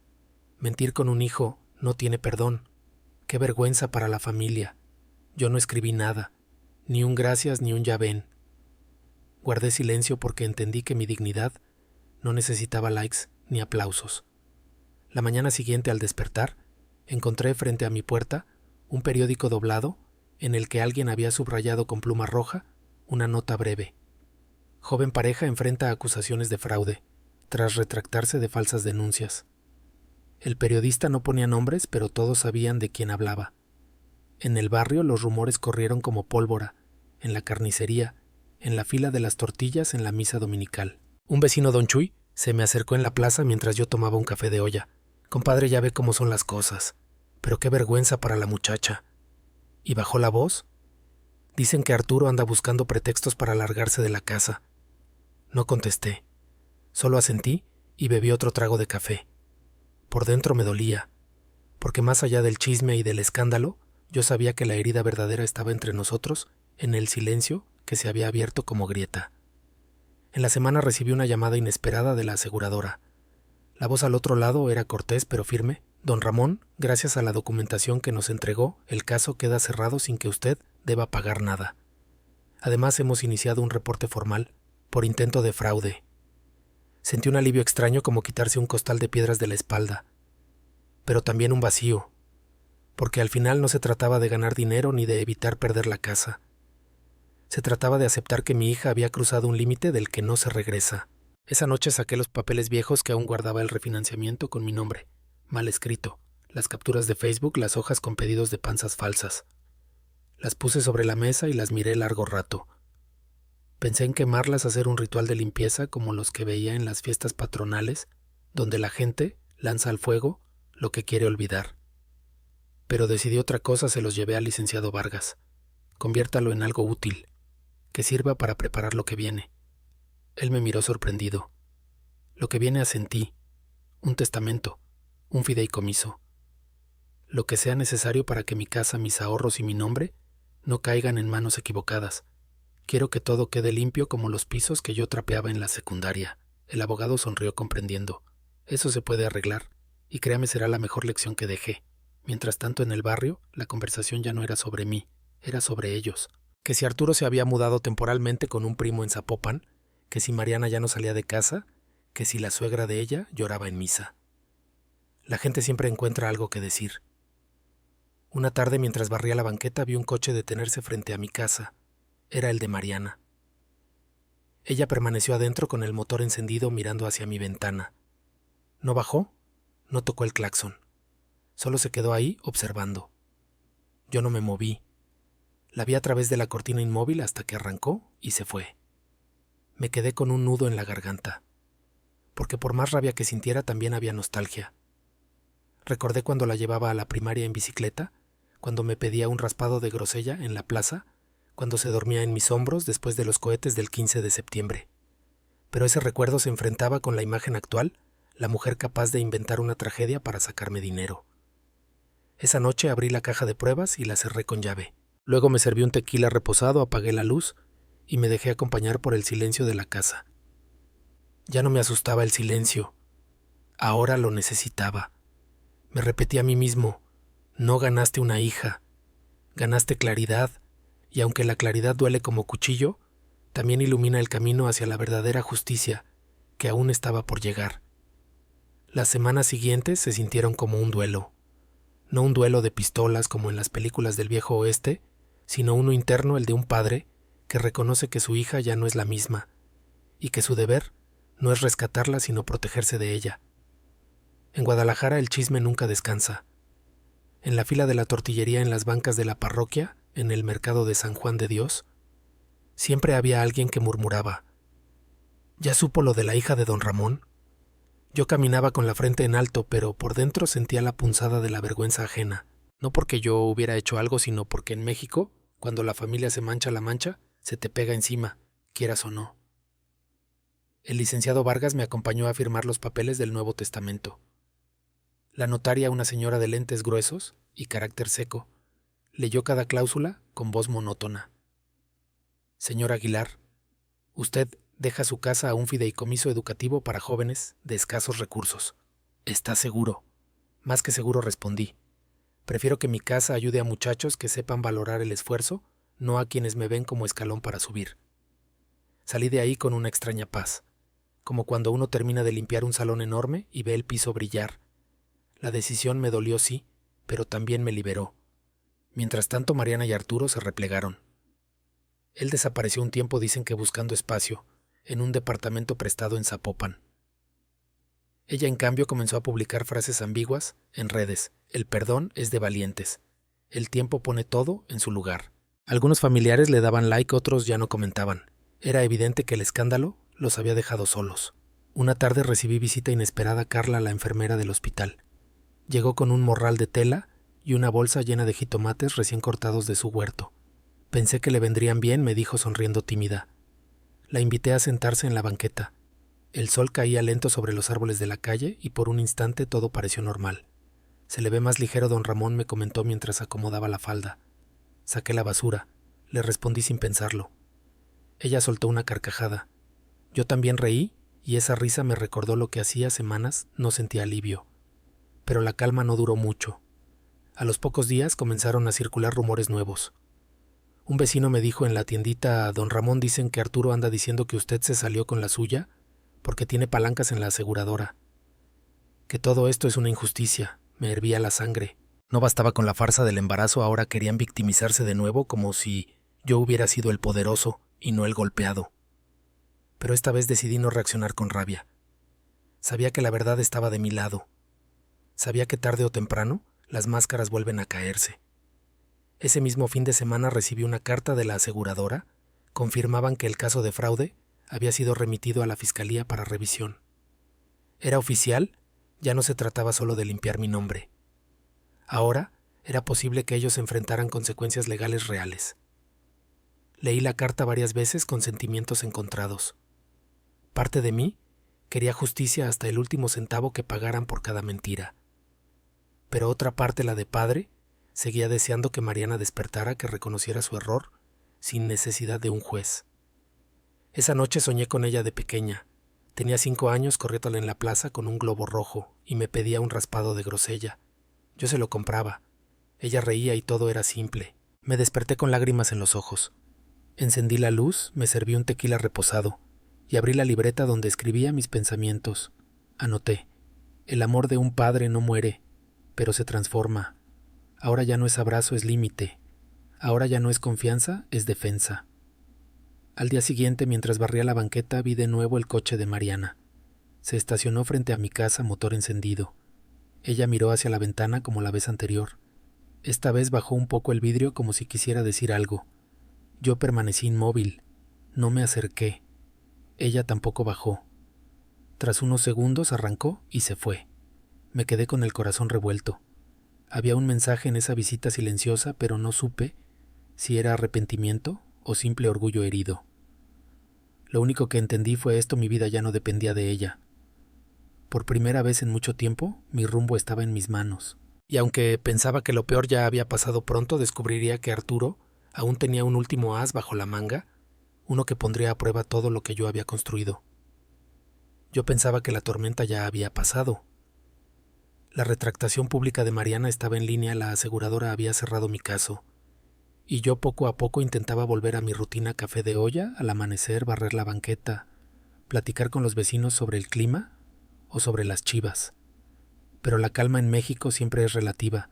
Mentir con un hijo no tiene perdón. Qué vergüenza para la familia. Yo no escribí nada, ni un gracias ni un ya ven. Guardé silencio porque entendí que mi dignidad no necesitaba likes ni aplausos. La mañana siguiente, al despertar, encontré frente a mi puerta un periódico doblado en el que alguien había subrayado con pluma roja una nota breve. Joven pareja enfrenta acusaciones de fraude, tras retractarse de falsas denuncias. El periodista no ponía nombres, pero todos sabían de quién hablaba. En el barrio los rumores corrieron como pólvora, en la carnicería, en la fila de las tortillas, en la misa dominical. Un vecino, don Chuy, se me acercó en la plaza mientras yo tomaba un café de olla. Compadre, ya ve cómo son las cosas. Pero qué vergüenza para la muchacha. Y bajó la voz. Dicen que Arturo anda buscando pretextos para largarse de la casa. No contesté. Solo asentí y bebí otro trago de café. Por dentro me dolía, porque más allá del chisme y del escándalo, yo sabía que la herida verdadera estaba entre nosotros, en el silencio que se había abierto como grieta. En la semana recibí una llamada inesperada de la aseguradora. La voz al otro lado era cortés pero firme. Don Ramón, gracias a la documentación que nos entregó, el caso queda cerrado sin que usted deba pagar nada. Además, hemos iniciado un reporte formal por intento de fraude. Sentí un alivio extraño, como quitarse un costal de piedras de la espalda, pero también un vacío, porque al final no se trataba de ganar dinero ni de evitar perder la casa. Se trataba de aceptar que mi hija había cruzado un límite del que no se regresa. Esa noche saqué los papeles viejos que aún guardaba el refinanciamiento con mi nombre, mal escrito, las capturas de Facebook, las hojas con pedidos de panzas falsas. Las puse sobre la mesa y las miré largo rato. Pensé en quemarlas, hacer un ritual de limpieza como los que veía en las fiestas patronales, donde la gente lanza al fuego lo que quiere olvidar. Pero decidí otra cosa, se los llevé al licenciado Vargas. Conviértalo en algo útil, que sirva para preparar lo que viene. Él me miró sorprendido. Lo que viene, asentí. Un testamento, un fideicomiso. Lo que sea necesario para que mi casa, mis ahorros y mi nombre no caigan en manos equivocadas. Quiero que todo quede limpio como los pisos que yo trapeaba en la secundaria. El abogado sonrió comprendiendo. Eso se puede arreglar, y créame, será la mejor lección que dejé. Mientras tanto, en el barrio, la conversación ya no era sobre mí, era sobre ellos. Que si Arturo se había mudado temporalmente con un primo en Zapopan, que si Mariana ya no salía de casa, que si la suegra de ella lloraba en misa. La gente siempre encuentra algo que decir. Una tarde, mientras barría la banqueta, vi un coche detenerse frente a mi casa. Era el de Mariana. Ella permaneció adentro con el motor encendido mirando hacia mi ventana. No bajó, no tocó el claxon. Solo se quedó ahí observando. Yo no me moví. La vi a través de la cortina inmóvil hasta que arrancó y se fue. Me quedé con un nudo en la garganta, porque por más rabia que sintiera también había nostalgia. Recordé cuando la llevaba a la primaria en bicicleta, cuando me pedía un raspado de grosella en la plaza, cuando se dormía en mis hombros después de los cohetes del 15 de septiembre. Pero ese recuerdo se enfrentaba con la imagen actual, la mujer capaz de inventar una tragedia para sacarme dinero. Esa noche abrí la caja de pruebas y la cerré con llave. Luego me serví un tequila reposado, apagué la luz y me dejé acompañar por el silencio de la casa. Ya no me asustaba el silencio. Ahora lo necesitaba. Me repetí a mí mismo, no ganaste una hija, ganaste claridad, y aunque la claridad duele como cuchillo, también ilumina el camino hacia la verdadera justicia, que aún estaba por llegar. Las semanas siguientes se sintieron como un duelo. No un duelo de pistolas como en las películas del viejo oeste, sino uno interno, el de un padre que reconoce que su hija ya no es la misma, y que su deber no es rescatarla sino protegerse de ella. En Guadalajara el chisme nunca descansa. En la fila de la tortillería en las bancas de la parroquia, en el mercado de San Juan de Dios, siempre había alguien que murmuraba: ¿ya supo lo de la hija de don Ramón? Yo caminaba con la frente en alto, pero por dentro sentía la punzada de la vergüenza ajena. No porque yo hubiera hecho algo, sino porque en México, cuando la familia se mancha la mancha, se te pega encima, quieras o no. El licenciado Vargas me acompañó a firmar los papeles del Nuevo Testamento. La notaria, una señora de lentes gruesos y carácter seco, leyó cada cláusula con voz monótona. Señor Aguilar, usted deja su casa a un fideicomiso educativo para jóvenes de escasos recursos. ¿Está seguro? Más que seguro, respondí. Prefiero que mi casa ayude a muchachos que sepan valorar el esfuerzo, no a quienes me ven como escalón para subir. Salí de ahí con una extraña paz, como cuando uno termina de limpiar un salón enorme y ve el piso brillar. La decisión me dolió, sí, pero también me liberó. Mientras tanto, Mariana y Arturo se replegaron. Él desapareció un tiempo, dicen que buscando espacio, en un departamento prestado en Zapopan. Ella, en cambio, comenzó a publicar frases ambiguas en redes. El perdón es de valientes. El tiempo pone todo en su lugar. Algunos familiares le daban like, otros ya no comentaban. Era evidente que el escándalo los había dejado solos. Una tarde recibí visita inesperada a Carla, la enfermera del hospital. Llegó con un morral de tela y una bolsa llena de jitomates recién cortados de su huerto. Pensé que le vendrían bien, me dijo sonriendo tímida. La invité a sentarse en la banqueta. El sol caía lento sobre los árboles de la calle y por un instante todo pareció normal. Se le ve más ligero, don Ramón, me comentó mientras acomodaba la falda. Saqué la basura. Le respondí sin pensarlo. Ella soltó una carcajada. Yo también reí y esa risa me recordó lo que hacía semanas no sentía alivio. Pero la calma no duró mucho. A los pocos días comenzaron a circular rumores nuevos. Un vecino me dijo en la tiendita: don Ramón, dicen que Arturo anda diciendo que usted se salió con la suya porque tiene palancas en la aseguradora. Que todo esto es una injusticia. Me hervía la sangre. No bastaba con la farsa del embarazo, ahora querían victimizarse de nuevo como si yo hubiera sido el poderoso y no el golpeado. Pero esta vez decidí no reaccionar con rabia. Sabía que la verdad estaba de mi lado. Sabía que tarde o temprano las máscaras vuelven a caerse. Ese mismo fin de semana recibí una carta de la aseguradora. Confirmaban que el caso de fraude había sido remitido a la fiscalía para revisión. Era oficial, ya no se trataba solo de limpiar mi nombre. Ahora era posible que ellos enfrentaran consecuencias legales reales. Leí la carta varias veces con sentimientos encontrados. Parte de mí quería justicia hasta el último centavo que pagaran por cada mentira. Pero otra parte, la de padre, seguía deseando que Mariana despertara, que reconociera su error, sin necesidad de un juez. Esa noche soñé con ella de pequeña. Tenía 5 años, corriéndola en la plaza con un globo rojo y me pedía un raspado de grosella. Yo se lo compraba. Ella reía y todo era simple. Me desperté con lágrimas en los ojos. Encendí la luz, me serví un tequila reposado y abrí la libreta donde escribía mis pensamientos. Anoté: el amor de un padre no muere, pero se transforma. Ahora ya no es abrazo, es límite. Ahora ya no es confianza, es defensa. Al día siguiente, mientras barría la banqueta, vi de nuevo el coche de Mariana. Se estacionó frente a mi casa, motor encendido. Ella miró hacia la ventana como la vez anterior. Esta vez bajó un poco el vidrio como si quisiera decir algo. Yo permanecí inmóvil. No me acerqué. Ella tampoco bajó. Tras unos segundos arrancó y se fue. Me quedé con el corazón revuelto. Había un mensaje en esa visita silenciosa, pero no supe si era arrepentimiento o simple orgullo herido. Lo único que entendí fue esto: mi vida ya no dependía de ella. Por primera vez en mucho tiempo, mi rumbo estaba en mis manos. Y aunque pensaba que lo peor ya había pasado, pronto descubriría que Arturo aún tenía un último as bajo la manga, uno que pondría a prueba todo lo que yo había construido. Yo pensaba que la tormenta ya había pasado. La retractación pública de Mariana estaba en línea, la aseguradora había cerrado mi caso, y yo poco a poco intentaba volver a mi rutina café de olla, al amanecer barrer la banqueta, platicar con los vecinos sobre el clima o sobre las chivas. Pero la calma en México siempre es relativa,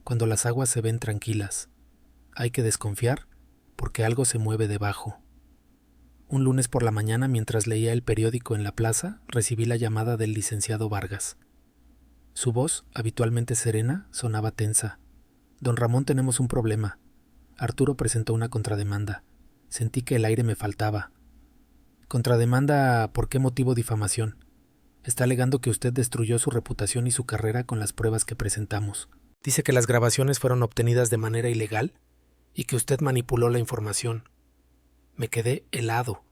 cuando las aguas se ven tranquilas. Hay que desconfiar porque algo se mueve debajo. Un lunes por la mañana, mientras leía el periódico en la plaza, recibí la llamada del licenciado Vargas. Su voz, habitualmente serena, sonaba tensa. Don Ramón, tenemos un problema. Arturo presentó una contrademanda. Sentí que el aire me faltaba. ¿Contrademanda por qué motivo? Difamación. Está alegando que usted destruyó su reputación y su carrera con las pruebas que presentamos. Dice que las grabaciones fueron obtenidas de manera ilegal y que usted manipuló la información. Me quedé helado.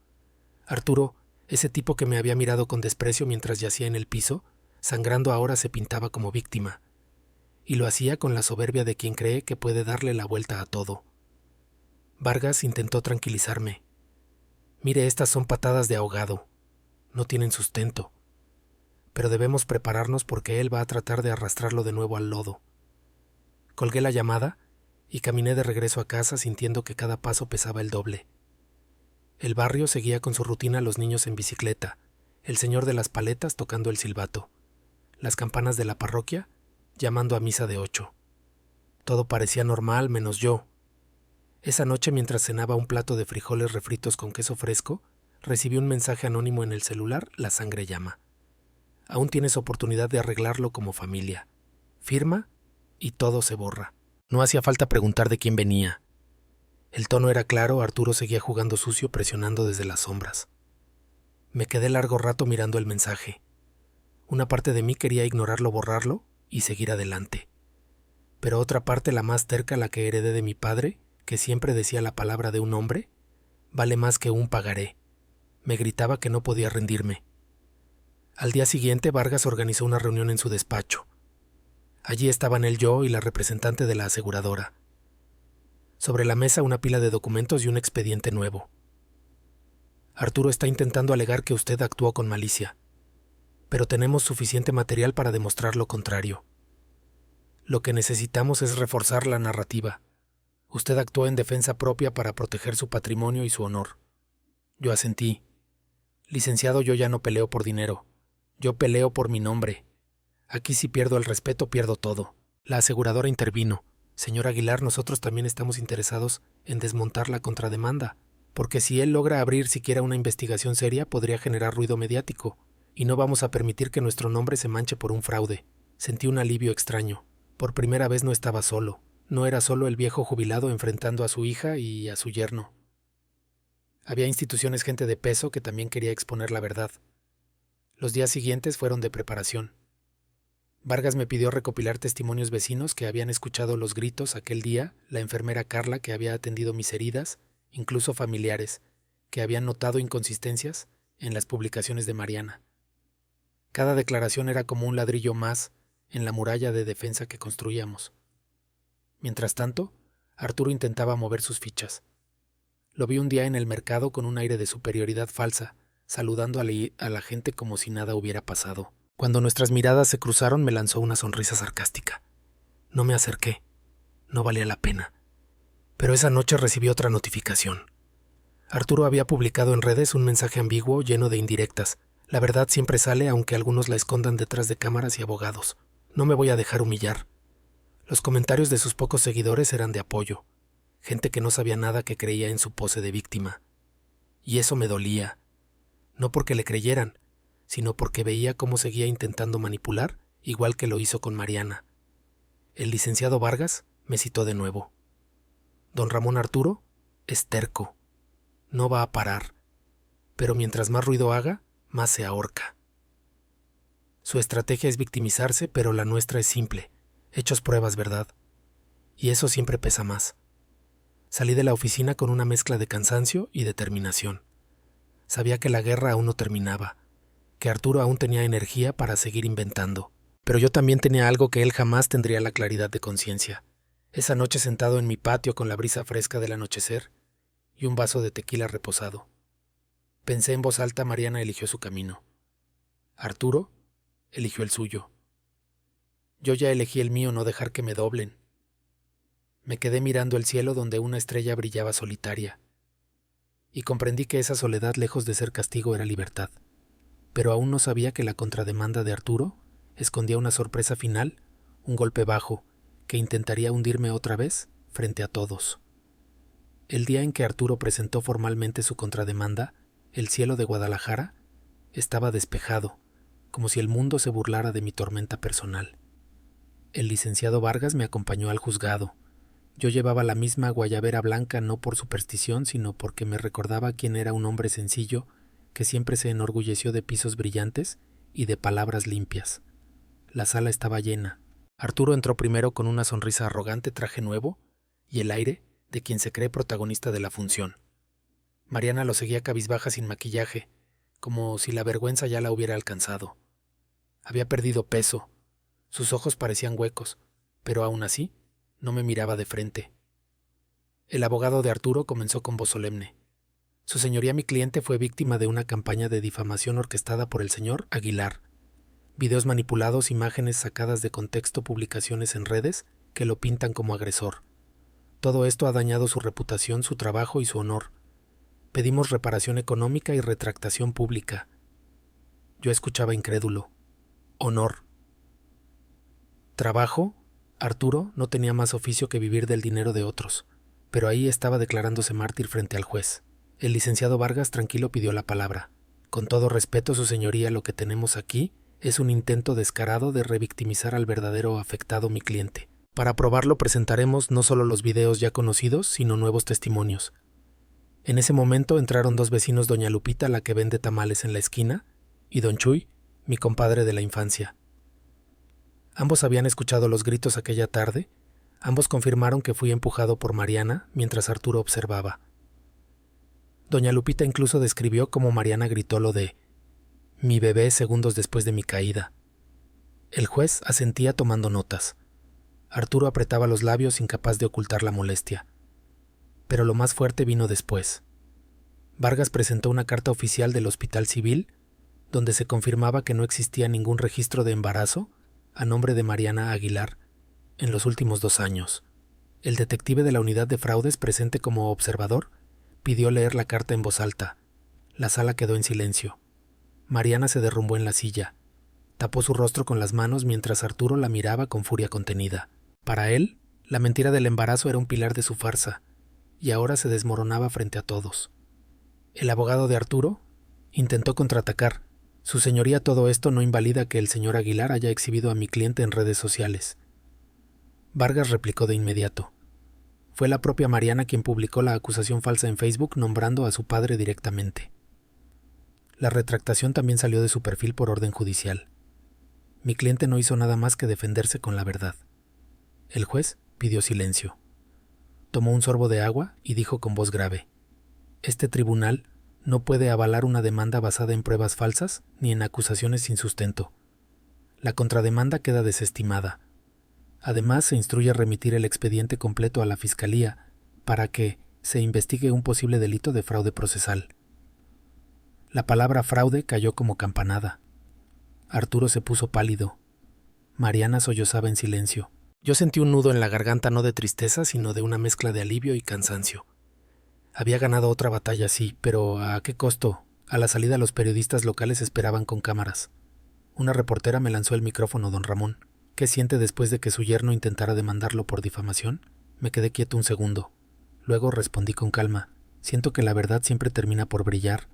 Arturo, ese tipo que me había mirado con desprecio mientras yacía en el piso, sangrando ahora se pintaba como víctima. Y lo hacía con la soberbia de quien cree que puede darle la vuelta a todo. Vargas intentó tranquilizarme. Mire, estas son patadas de ahogado. No tienen sustento. Pero debemos prepararnos porque él va a tratar de arrastrarlo de nuevo al lodo. Colgué la llamada y caminé de regreso a casa sintiendo que cada paso pesaba el doble. El barrio seguía con su rutina, los niños en bicicleta, el señor de las paletas tocando el silbato, las campanas de la parroquia llamando a misa de 8. Todo parecía normal menos yo. Esa noche, mientras cenaba un plato de frijoles refritos con queso fresco, recibí un mensaje anónimo en el celular: la sangre llama. Aún tienes oportunidad de arreglarlo como familia. Firma y todo se borra. No hacía falta preguntar de quién venía. El tono era claro, Arturo seguía jugando sucio, presionando desde las sombras. Me quedé largo rato mirando el mensaje. Una parte de mí quería ignorarlo, borrarlo y seguir adelante. Pero otra parte, la más terca, la que heredé de mi padre, que siempre decía la palabra de un hombre, vale más que un pagaré. Me gritaba que no podía rendirme. Al día siguiente, Vargas organizó una reunión en su despacho. Allí estaban él, yo y la representante de la aseguradora. Sobre la mesa una pila de documentos y un expediente nuevo. Arturo está intentando alegar que usted actuó con malicia, pero tenemos suficiente material para demostrar lo contrario. Lo que necesitamos es reforzar la narrativa. Usted actuó en defensa propia para proteger su patrimonio y su honor. Yo asentí. Licenciado, yo ya no peleo por dinero. Yo peleo por mi nombre. Aquí si pierdo el respeto, pierdo todo. La aseguradora intervino. Señor Aguilar, nosotros también estamos interesados en desmontar la contrademanda, porque si él logra abrir siquiera una investigación seria, podría generar ruido mediático, y no vamos a permitir que nuestro nombre se manche por un fraude. Sentí un alivio extraño. Por primera vez no estaba solo. No era solo el viejo jubilado enfrentando a su hija y a su yerno. Había instituciones, gente de peso que también quería exponer la verdad. Los días siguientes fueron de preparación. Vargas me pidió recopilar testimonios vecinos que habían escuchado los gritos aquel día, la enfermera Carla que había atendido mis heridas, incluso familiares, que habían notado inconsistencias en las publicaciones de Mariana. Cada declaración era como un ladrillo más en la muralla de defensa que construíamos. Mientras tanto, Arturo intentaba mover sus fichas. Lo vi un día en el mercado con un aire de superioridad falsa, saludando a la gente como si nada hubiera pasado. Cuando nuestras miradas se cruzaron, me lanzó una sonrisa sarcástica. No me acerqué. No valía la pena. Pero esa noche recibí otra notificación. Arturo había publicado en redes un mensaje ambiguo lleno de indirectas. La verdad siempre sale, aunque algunos la escondan detrás de cámaras y abogados. No me voy a dejar humillar. Los comentarios de sus pocos seguidores eran de apoyo. Gente que no sabía nada, que creía en su pose de víctima. Y eso me dolía. No porque le creyeran, sino porque veía cómo seguía intentando manipular, igual que lo hizo con Mariana. El licenciado Vargas me citó de nuevo. Don Ramón Arturo es terco. No va a parar. Pero mientras más ruido haga, más se ahorca. Su estrategia es victimizarse, pero la nuestra es simple. Hechos, pruebas, verdad. Y eso siempre pesa más. Salí de la oficina con una mezcla de cansancio y determinación. Sabía que la guerra aún no terminaba, que Arturo aún tenía energía para seguir inventando. Pero yo también tenía algo que él jamás tendría: la claridad de conciencia. Esa noche, sentado en mi patio con la brisa fresca del anochecer, y un vaso de tequila reposado. Pensé en voz alta, Mariana eligió su camino. Arturo eligió el suyo. Yo ya elegí el mío, no dejar que me doblen. Me quedé mirando el cielo donde una estrella brillaba solitaria, y comprendí que esa soledad, lejos de ser castigo, era libertad. Pero aún no sabía que la contrademanda de Arturo escondía una sorpresa final, un golpe bajo, que intentaría hundirme otra vez frente a todos. El día en que Arturo presentó formalmente su contrademanda, el cielo de Guadalajara estaba despejado, como si el mundo se burlara de mi tormenta personal. El licenciado Vargas me acompañó al juzgado. Yo llevaba la misma guayabera blanca no por superstición, sino porque me recordaba quién era un hombre sencillo que siempre se enorgulleció de pisos brillantes y de palabras limpias. La sala estaba llena. Arturo entró primero con una sonrisa arrogante, traje nuevo y el aire de quien se cree protagonista de la función. Mariana lo seguía cabizbaja sin maquillaje, como si la vergüenza ya la hubiera alcanzado. Había perdido peso, sus ojos parecían huecos, pero aún así no me miraba de frente. El abogado de Arturo comenzó con voz solemne. Su señoría, mi cliente, fue víctima de una campaña de difamación orquestada por el señor Aguilar. Videos manipulados, imágenes sacadas de contexto, publicaciones en redes que lo pintan como agresor. Todo esto ha dañado su reputación, su trabajo y su honor. Pedimos reparación económica y retractación pública. Yo escuchaba incrédulo. Honor. Trabajo. Arturo no tenía más oficio que vivir del dinero de otros, pero ahí estaba declarándose mártir frente al juez. El licenciado Vargas tranquilo pidió la palabra. Con todo respeto, su señoría, lo que tenemos aquí es un intento descarado de revictimizar al verdadero afectado, mi cliente. Para probarlo presentaremos no solo los videos ya conocidos, sino nuevos testimonios. En ese momento entraron dos vecinos, doña Lupita, la que vende tamales en la esquina, y don Chuy, mi compadre de la infancia. Ambos habían escuchado los gritos aquella tarde, ambos confirmaron que fui empujado por Mariana mientras Arturo observaba. Doña Lupita incluso describió cómo Mariana gritó lo de «mi bebé» segundos después de mi caída. El juez asentía tomando notas. Arturo apretaba los labios, incapaz de ocultar la molestia. Pero lo más fuerte vino después. Vargas presentó una carta oficial del Hospital Civil, donde se confirmaba que no existía ningún registro de embarazo a nombre de Mariana Aguilar en los últimos 2 años. El detective de la unidad de fraudes, presente como observador, pidió leer la carta en voz alta. La sala quedó en silencio. Mariana se derrumbó en la silla. Tapó su rostro con las manos mientras Arturo la miraba con furia contenida. Para él, la mentira del embarazo era un pilar de su farsa, y ahora se desmoronaba frente a todos. El abogado de Arturo intentó contraatacar. Su señoría, todo esto no invalida que el señor Aguilar haya exhibido a mi cliente en redes sociales. Vargas replicó de inmediato. Fue la propia Mariana quien publicó la acusación falsa en Facebook nombrando a su padre directamente. La retractación también salió de su perfil por orden judicial. Mi cliente no hizo nada más que defenderse con la verdad. El juez pidió silencio. Tomó un sorbo de agua y dijo con voz grave: «Este tribunal no puede avalar una demanda basada en pruebas falsas ni en acusaciones sin sustento. La contrademanda queda desestimada. Además, se instruye a remitir el expediente completo a la Fiscalía para que se investigue un posible delito de fraude procesal». La palabra fraude cayó como campanada. Arturo se puso pálido. Mariana sollozaba en silencio. Yo sentí un nudo en la garganta, no de tristeza, sino de una mezcla de alivio y cansancio. Había ganado otra batalla, sí, pero ¿a qué costo? A la salida los periodistas locales esperaban con cámaras. Una reportera me lanzó el micrófono. «Don Ramón, ¿qué siente después de que su yerno intentara demandarlo por difamación?» Me quedé quieto un segundo. Luego respondí con calma: «Siento que la verdad siempre termina por brillar.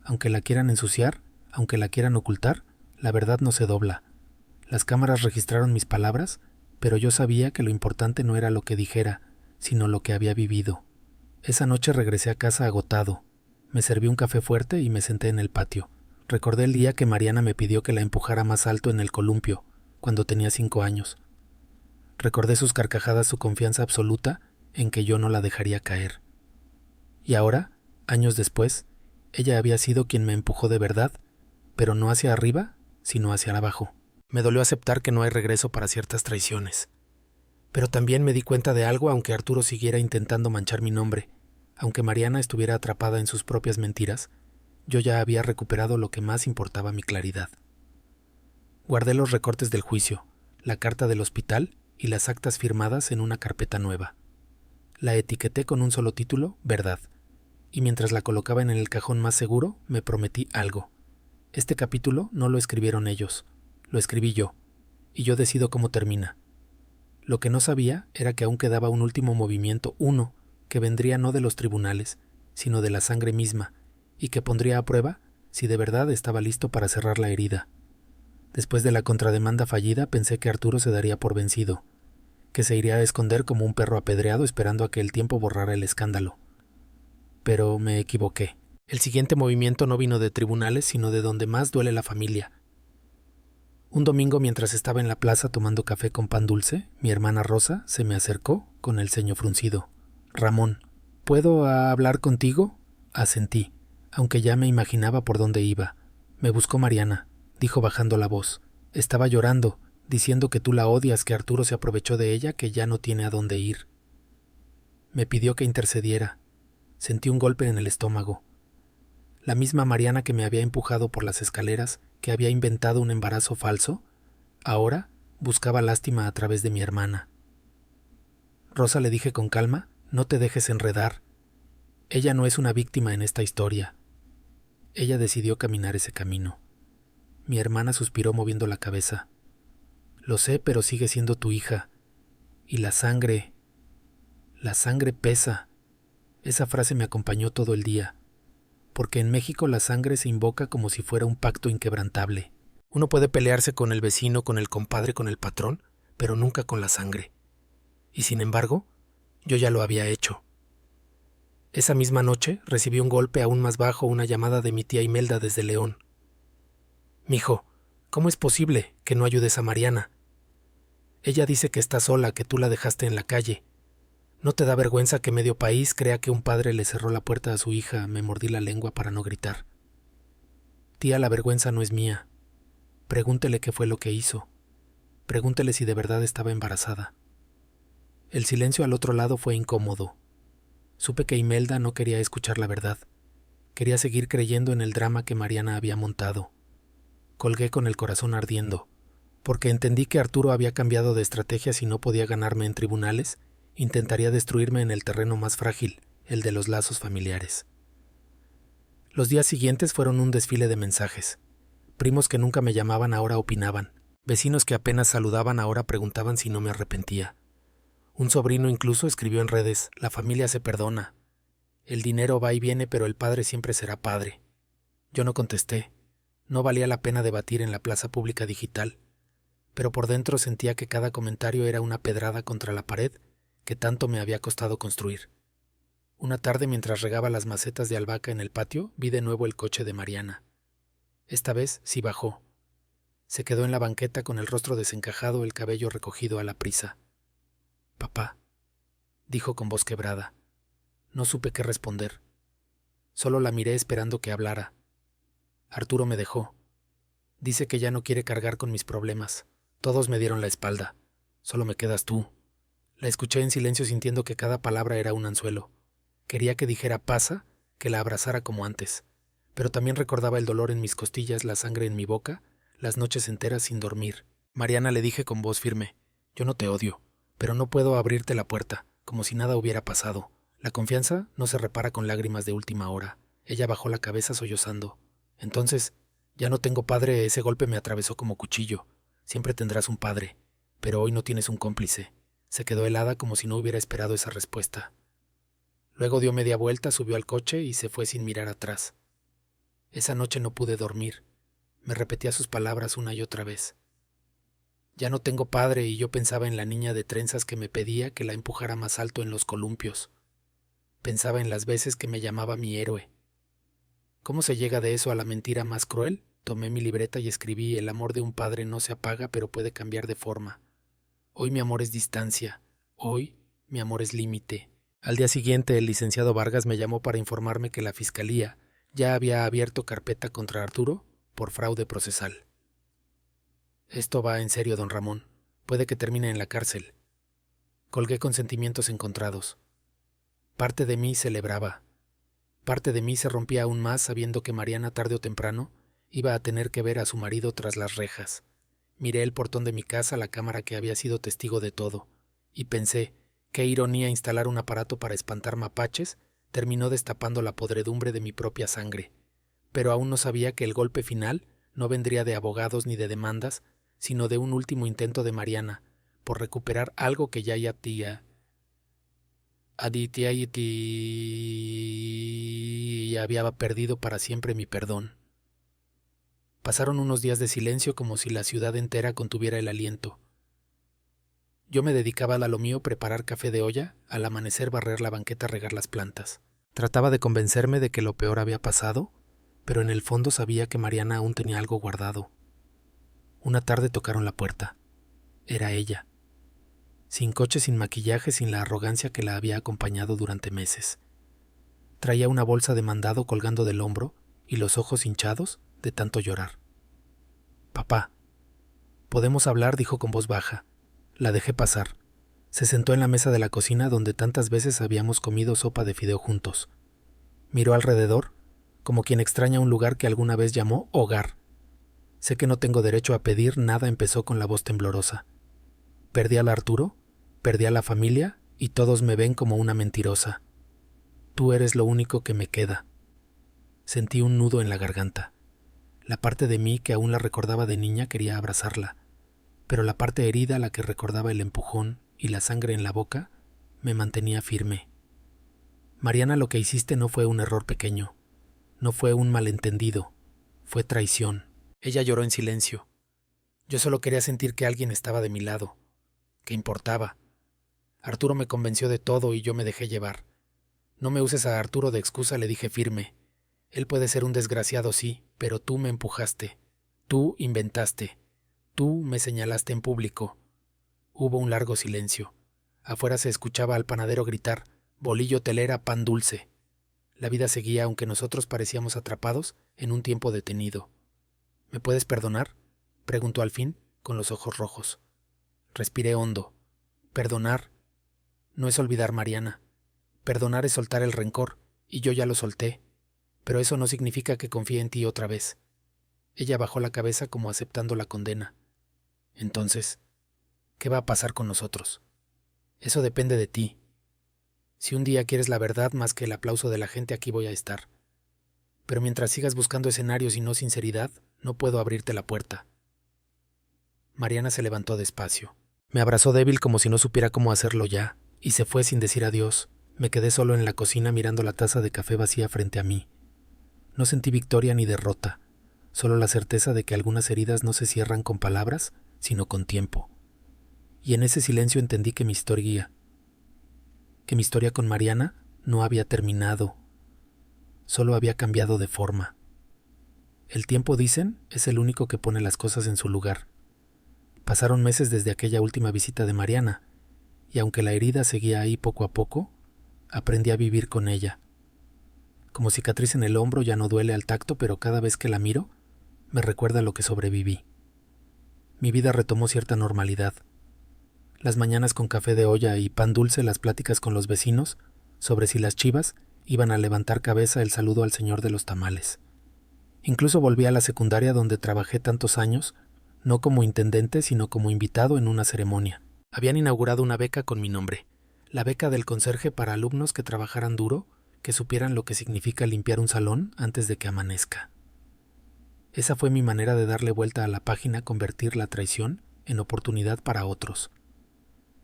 Aunque la quieran ensuciar, aunque la quieran ocultar, la verdad no se dobla. Las cámaras registraron mis palabras, pero yo sabía que lo importante no era lo que dijera, sino lo que había vivido». Esa noche regresé a casa agotado. Me serví un café fuerte y me senté en el patio. Recordé el día que Mariana me pidió que la empujara más alto en el columpio, cuando tenía 5 años. Recordé sus carcajadas, su confianza absoluta en que yo no la dejaría caer. Y ahora, años después, ella había sido quien me empujó de verdad, pero no hacia arriba, sino hacia abajo. Me dolió aceptar que no hay regreso para ciertas traiciones. Pero también me di cuenta de algo, aunque Arturo siguiera intentando manchar mi nombre. Aunque Mariana estuviera atrapada en sus propias mentiras, yo ya había recuperado lo que más importaba, mi claridad. Guardé los recortes del juicio, la carta del hospital y las actas firmadas en una carpeta nueva. La etiqueté con un solo título, Verdad, y mientras la colocaba en el cajón más seguro, me prometí algo. Este capítulo no lo escribieron ellos, lo escribí yo, y yo decido cómo termina. Lo que no sabía era que aún quedaba un último movimiento, uno, que vendría no de los tribunales, sino de la sangre misma, y que pondría a prueba si de verdad estaba listo para cerrar la herida. Después de la contrademanda fallida, pensé que Arturo se daría por vencido, que se iría a esconder como un perro apedreado esperando a que el tiempo borrara el escándalo. Pero me equivoqué. El siguiente movimiento no vino de tribunales, sino de donde más duele la familia. Un domingo, mientras estaba en la plaza tomando café con pan dulce, mi hermana Rosa se me acercó con el ceño fruncido. «Ramón, ¿puedo hablar contigo?» Asentí, aunque ya me imaginaba por dónde iba. «Me buscó Mariana», dijo bajando la voz. «Estaba llorando, diciendo que tú la odias, que Arturo se aprovechó de ella, que ya no tiene a dónde ir. Me pidió que intercediera. Sentí un golpe en el estómago. La misma Mariana que me había empujado por las escaleras, que había inventado un embarazo falso, ahora buscaba lástima a través de mi hermana. Rosa, le dije con calma, no te dejes enredar. Ella no es una víctima en esta historia. Ella decidió caminar ese camino. Mi hermana suspiró moviendo la cabeza. Lo sé, pero sigue siendo tu hija. Y la sangre pesa. Esa frase me acompañó todo el día, porque en México la sangre se invoca como si fuera un pacto inquebrantable. Uno puede pelearse con el vecino, con el compadre, con el patrón, pero nunca con la sangre. Y sin embargo, yo ya lo había hecho. Esa misma noche recibí un golpe aún más bajo, una llamada de mi tía Imelda desde León. «Mijo, ¿cómo es posible que no ayudes a Mariana? Ella dice que está sola, que tú la dejaste en la calle. ¿No te da vergüenza que medio país crea que un padre le cerró la puerta a su hija?» Me mordí la lengua para no gritar. «Tía, la vergüenza no es mía. Pregúntele qué fue lo que hizo. Pregúntele si de verdad estaba embarazada». El silencio al otro lado fue incómodo. Supe que Imelda no quería escuchar la verdad. Quería seguir creyendo en el drama que Mariana había montado. Colgué con el corazón ardiendo, porque entendí que Arturo había cambiado de estrategia. Si no podía ganarme en tribunales, intentaría destruirme en el terreno más frágil, el de los lazos familiares. Los días siguientes fueron un desfile de mensajes. Primos que nunca me llamaban ahora opinaban. Vecinos que apenas saludaban ahora preguntaban si no me arrepentía. Un sobrino incluso escribió en redes: «La familia se perdona. El dinero va y viene, pero el padre siempre será padre». Yo no contesté. No valía la pena debatir en la plaza pública digital, pero por dentro sentía que cada comentario era una pedrada contra la pared que tanto me había costado construir. Una tarde, mientras regaba las macetas de albahaca en el patio, vi de nuevo el coche de Mariana. Esta vez sí bajó. Se quedó en la banqueta con el rostro desencajado, el cabello recogido a la prisa. «Papá», dijo con voz quebrada. No supe qué responder. Solo la miré esperando que hablara. Arturo me dejó. Dice que ya no quiere cargar con mis problemas. Todos me dieron la espalda. Solo me quedas tú. La escuché en silencio, sintiendo que cada palabra era un anzuelo. Quería que dijera «pasa», que la abrazara como antes, pero también recordaba el dolor en mis costillas, la sangre en mi boca, las noches enteras sin dormir. «Mariana», le dije con voz firme, «yo no te odio, pero no puedo abrirte la puerta, como si nada hubiera pasado. La confianza no se repara con lágrimas de última hora». Ella bajó la cabeza sollozando. «Entonces, ya no tengo padre. Ese golpe me atravesó como cuchillo. Siempre tendrás un padre, pero hoy no tienes un cómplice». Se quedó helada, como si no hubiera esperado esa respuesta. Luego dio media vuelta, subió al coche y se fue sin mirar atrás. Esa noche no pude dormir. Me repetía sus palabras una y otra vez. Ya no tengo padre, y yo pensaba en la niña de trenzas que me pedía que la empujara más alto en los columpios. Pensaba en las veces que me llamaba mi héroe. ¿Cómo se llega de eso a la mentira más cruel? Tomé mi libreta y escribí: «El amor de un padre no se apaga, pero puede cambiar de forma. Hoy mi amor es distancia. Hoy mi amor es límite». Al día siguiente, el licenciado Vargas me llamó para informarme que la fiscalía ya había abierto carpeta contra Arturo por fraude procesal. «Esto va en serio, don Ramón. Puede que termine en la cárcel». Colgué con sentimientos encontrados. Parte de mí celebraba. Parte de mí se rompía aún más sabiendo que Mariana tarde o temprano iba a tener que ver a su marido tras las rejas. Miré el portón de mi casa, la cámara que había sido testigo de todo, y pensé, qué ironía instalar un aparato para espantar mapaches terminó destapando la podredumbre de mi propia sangre. Pero aún no sabía que el golpe final no vendría de abogados ni de demandas, sino de un último intento de Mariana por recuperar algo que ya había perdido para siempre mi perdón. Pasaron unos días de silencio como si la ciudad entera contuviera el aliento. Yo me dedicaba a lo mío, preparar café de olla, al amanecer barrer la banqueta, regar las plantas. Trataba de convencerme de que lo peor había pasado, pero en el fondo sabía que Mariana aún tenía algo guardado. Una tarde tocaron la puerta. Era ella. Sin coche, sin maquillaje, sin la arrogancia que la había acompañado durante meses. Traía una bolsa de mandado colgando del hombro y los ojos hinchados de tanto llorar. «Papá, ¿podemos hablar?», dijo con voz baja. La dejé pasar. Se sentó en la mesa de la cocina donde tantas veces habíamos comido sopa de fideo juntos. Miró alrededor, como quien extraña un lugar que alguna vez llamó hogar. «Sé que no tengo derecho a pedir nada», empezó con la voz temblorosa. «Perdí al Arturo, perdí a la familia y todos me ven como una mentirosa. Tú eres lo único que me queda». Sentí un nudo en la garganta. La parte de mí que aún la recordaba de niña quería abrazarla, pero la parte herida, la que recordaba el empujón y la sangre en la boca, me mantenía firme. «Mariana, lo que hiciste no fue un error pequeño, no fue un malentendido, fue traición». Ella lloró en silencio. Yo solo quería sentir que alguien estaba de mi lado, que importaba. Arturo me convenció de todo y yo me dejé llevar. «No me uses a Arturo de excusa», le dije firme. «Él puede ser un desgraciado, sí, pero tú me empujaste. Tú inventaste. Tú me señalaste en público». Hubo un largo silencio. Afuera se escuchaba al panadero gritar: «Bolillo, telera, pan dulce». La vida seguía aunque nosotros parecíamos atrapados en un tiempo detenido. «¿Me puedes perdonar?», preguntó al fin, con los ojos rojos. Respiré hondo. Perdonar no es olvidar, Mariana. Perdonar es soltar el rencor, y yo ya lo solté. Pero eso no significa que confíe en ti otra vez». Ella bajó la cabeza como aceptando la condena. «Entonces, ¿qué va a pasar con nosotros? Eso depende de ti. Si un día quieres la verdad más que el aplauso de la gente, aquí voy a estar. Pero mientras sigas buscando escenarios y no sinceridad, no puedo abrirte la puerta». Mariana se levantó despacio. Me abrazó débil como si no supiera cómo hacerlo ya, y se fue sin decir adiós. Me quedé solo en la cocina mirando la taza de café vacía frente a mí. No sentí victoria ni derrota, solo la certeza de que algunas heridas no se cierran con palabras, sino con tiempo. Y en ese silencio entendí que mi historia con Mariana no había terminado, solo había cambiado de forma. El tiempo, dicen, es el único que pone las cosas en su lugar. Pasaron meses desde aquella última visita de Mariana, y aunque la herida seguía ahí poco a poco, aprendí a vivir con ella. Como cicatriz en el hombro ya no duele al tacto, pero cada vez que la miro, me recuerda lo que sobreviví. Mi vida retomó cierta normalidad. Las mañanas con café de olla y pan dulce, las pláticas con los vecinos sobre si las chivas iban a levantar cabeza, el saludo al señor de los tamales. Incluso volví a la secundaria donde trabajé tantos años, no como intendente, sino como invitado en una ceremonia. Habían inaugurado una beca con mi nombre, la beca del conserje para alumnos que trabajaran duro, que supieran lo que significa limpiar un salón antes de que amanezca. Esa fue mi manera de darle vuelta a la página, convertir la traición en oportunidad para otros.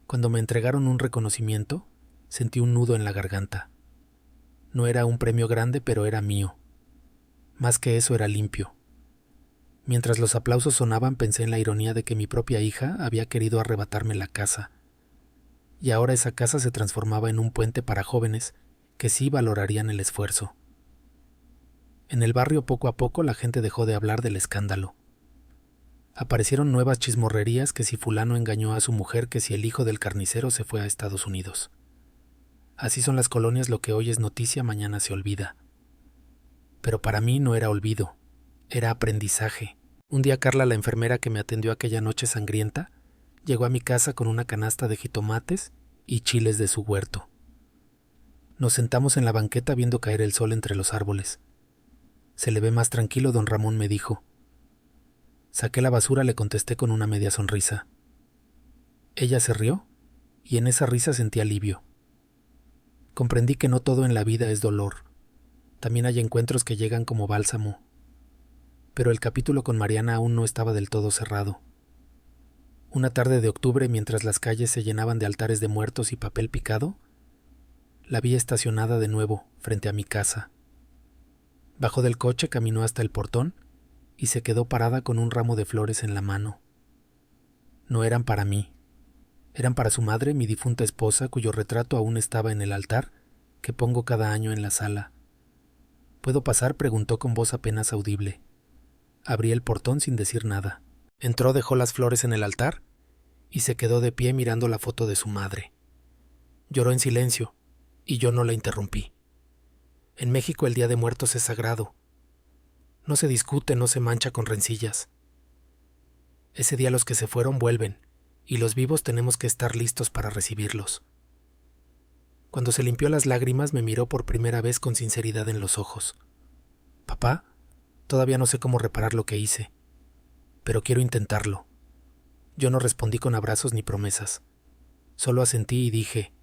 Cuando me entregaron un reconocimiento, sentí un nudo en la garganta. No era un premio grande, pero era mío. Más que eso, era limpio. Mientras los aplausos sonaban, pensé en la ironía de que mi propia hija había querido arrebatarme la casa. Y ahora esa casa se transformaba en un puente para jóvenes que sí valorarían el esfuerzo. En el barrio, poco a poco, la gente dejó de hablar del escándalo. Aparecieron nuevas chismorrerías, que si fulano engañó a su mujer, que si el hijo del carnicero se fue a Estados Unidos. Así son las colonias, lo que hoy es noticia, mañana se olvida. Pero para mí no era olvido, era aprendizaje. Un día Carla, la enfermera que me atendió aquella noche sangrienta, llegó a mi casa con una canasta de jitomates y chiles de su huerto. Nos sentamos en la banqueta viendo caer el sol entre los árboles. Se le ve más tranquilo, don Ramón, me dijo. Saqué la basura, le contesté con una media sonrisa. Ella se rió, y en esa risa sentí alivio. Comprendí que no todo en la vida es dolor. También hay encuentros que llegan como bálsamo. Pero el capítulo con Mariana aún no estaba del todo cerrado. Una tarde de octubre, mientras las calles se llenaban de altares de muertos y papel picado, la vi estacionada de nuevo frente a mi casa. Bajó del coche, caminó hasta el portón y se quedó parada con un ramo de flores en la mano. No eran para mí. Eran para su madre, mi difunta esposa, cuyo retrato aún estaba en el altar que pongo cada año en la sala. ¿Puedo pasar?, preguntó con voz apenas audible. Abrí el portón sin decir nada. Entró, dejó las flores en el altar y se quedó de pie mirando la foto de su madre. Lloró en silencio y yo no la interrumpí. En México el Día de Muertos es sagrado. No se discute, no se mancha con rencillas. Ese día los que se fueron vuelven y los vivos tenemos que estar listos para recibirlos. Cuando se limpió las lágrimas me miró por primera vez con sinceridad en los ojos. Papá, todavía no sé cómo reparar lo que hice, pero quiero intentarlo. Yo no respondí con abrazos ni promesas. Solo asentí y dije,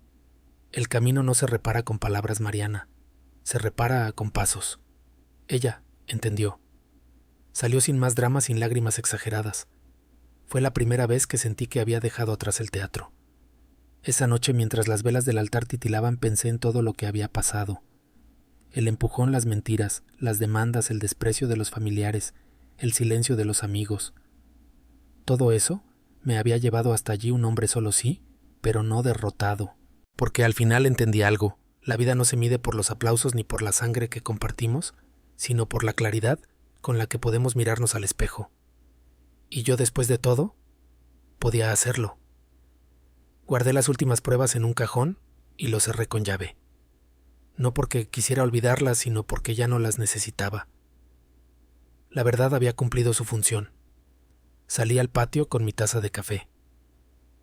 el camino no se repara con palabras, Mariana, se repara con pasos. Ella entendió. Salió sin más drama, sin lágrimas exageradas. Fue la primera vez que sentí que había dejado atrás el teatro. Esa noche, mientras las velas del altar titilaban, pensé en todo lo que había pasado. El empujón, las mentiras, las demandas, el desprecio de los familiares, el silencio de los amigos. Todo eso me había llevado hasta allí un hombre solo, sí, pero no derrotado. Porque al final entendí algo. La vida no se mide por los aplausos ni por la sangre que compartimos, sino por la claridad con la que podemos mirarnos al espejo. Y yo, después de todo, podía hacerlo. Guardé las últimas pruebas en un cajón y lo cerré con llave. No porque quisiera olvidarlas, sino porque ya no las necesitaba. La verdad había cumplido su función. Salí al patio con mi taza de café.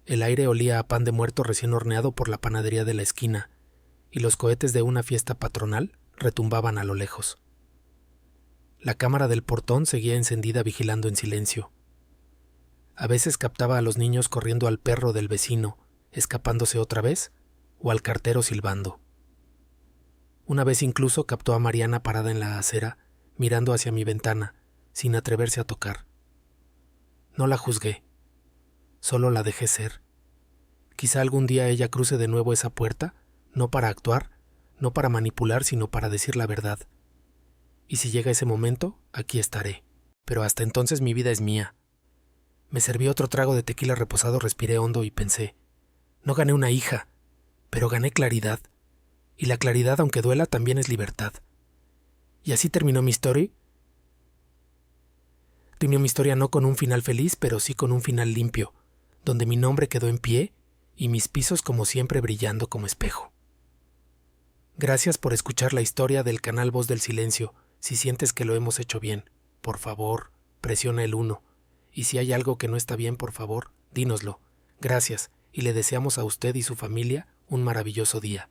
El aire olía a pan de muerto recién horneado por la panadería de la esquina, y los cohetes de una fiesta patronal retumbaban a lo lejos. La cámara del portón seguía encendida, vigilando en silencio. A veces captaba a los niños corriendo, al perro del vecino, escapándose otra vez, o al cartero silbando. Una vez incluso captó a Mariana parada en la acera, mirando hacia mi ventana, sin atreverse a tocar. No la juzgué, solo la dejé ser. Quizá algún día ella cruce de nuevo esa puerta, no para actuar, no para manipular, sino para decir la verdad. Y si llega ese momento, aquí estaré. Pero hasta entonces mi vida es mía. Me serví otro trago de tequila reposado, respiré hondo y pensé, no gané una hija, pero gané claridad. Y la claridad, aunque duela, también es libertad. Y así terminó mi historia. Terminó mi historia no con un final feliz, pero sí con un final limpio, donde mi nombre quedó en pie y mis pisos como siempre brillando como espejo. Gracias por escuchar la historia del canal Voz del Silencio. Si sientes que lo hemos hecho bien, por favor, presiona el 1. Y si hay algo que no está bien, por favor, dínoslo. Gracias, y le deseamos a usted y su familia un maravilloso día.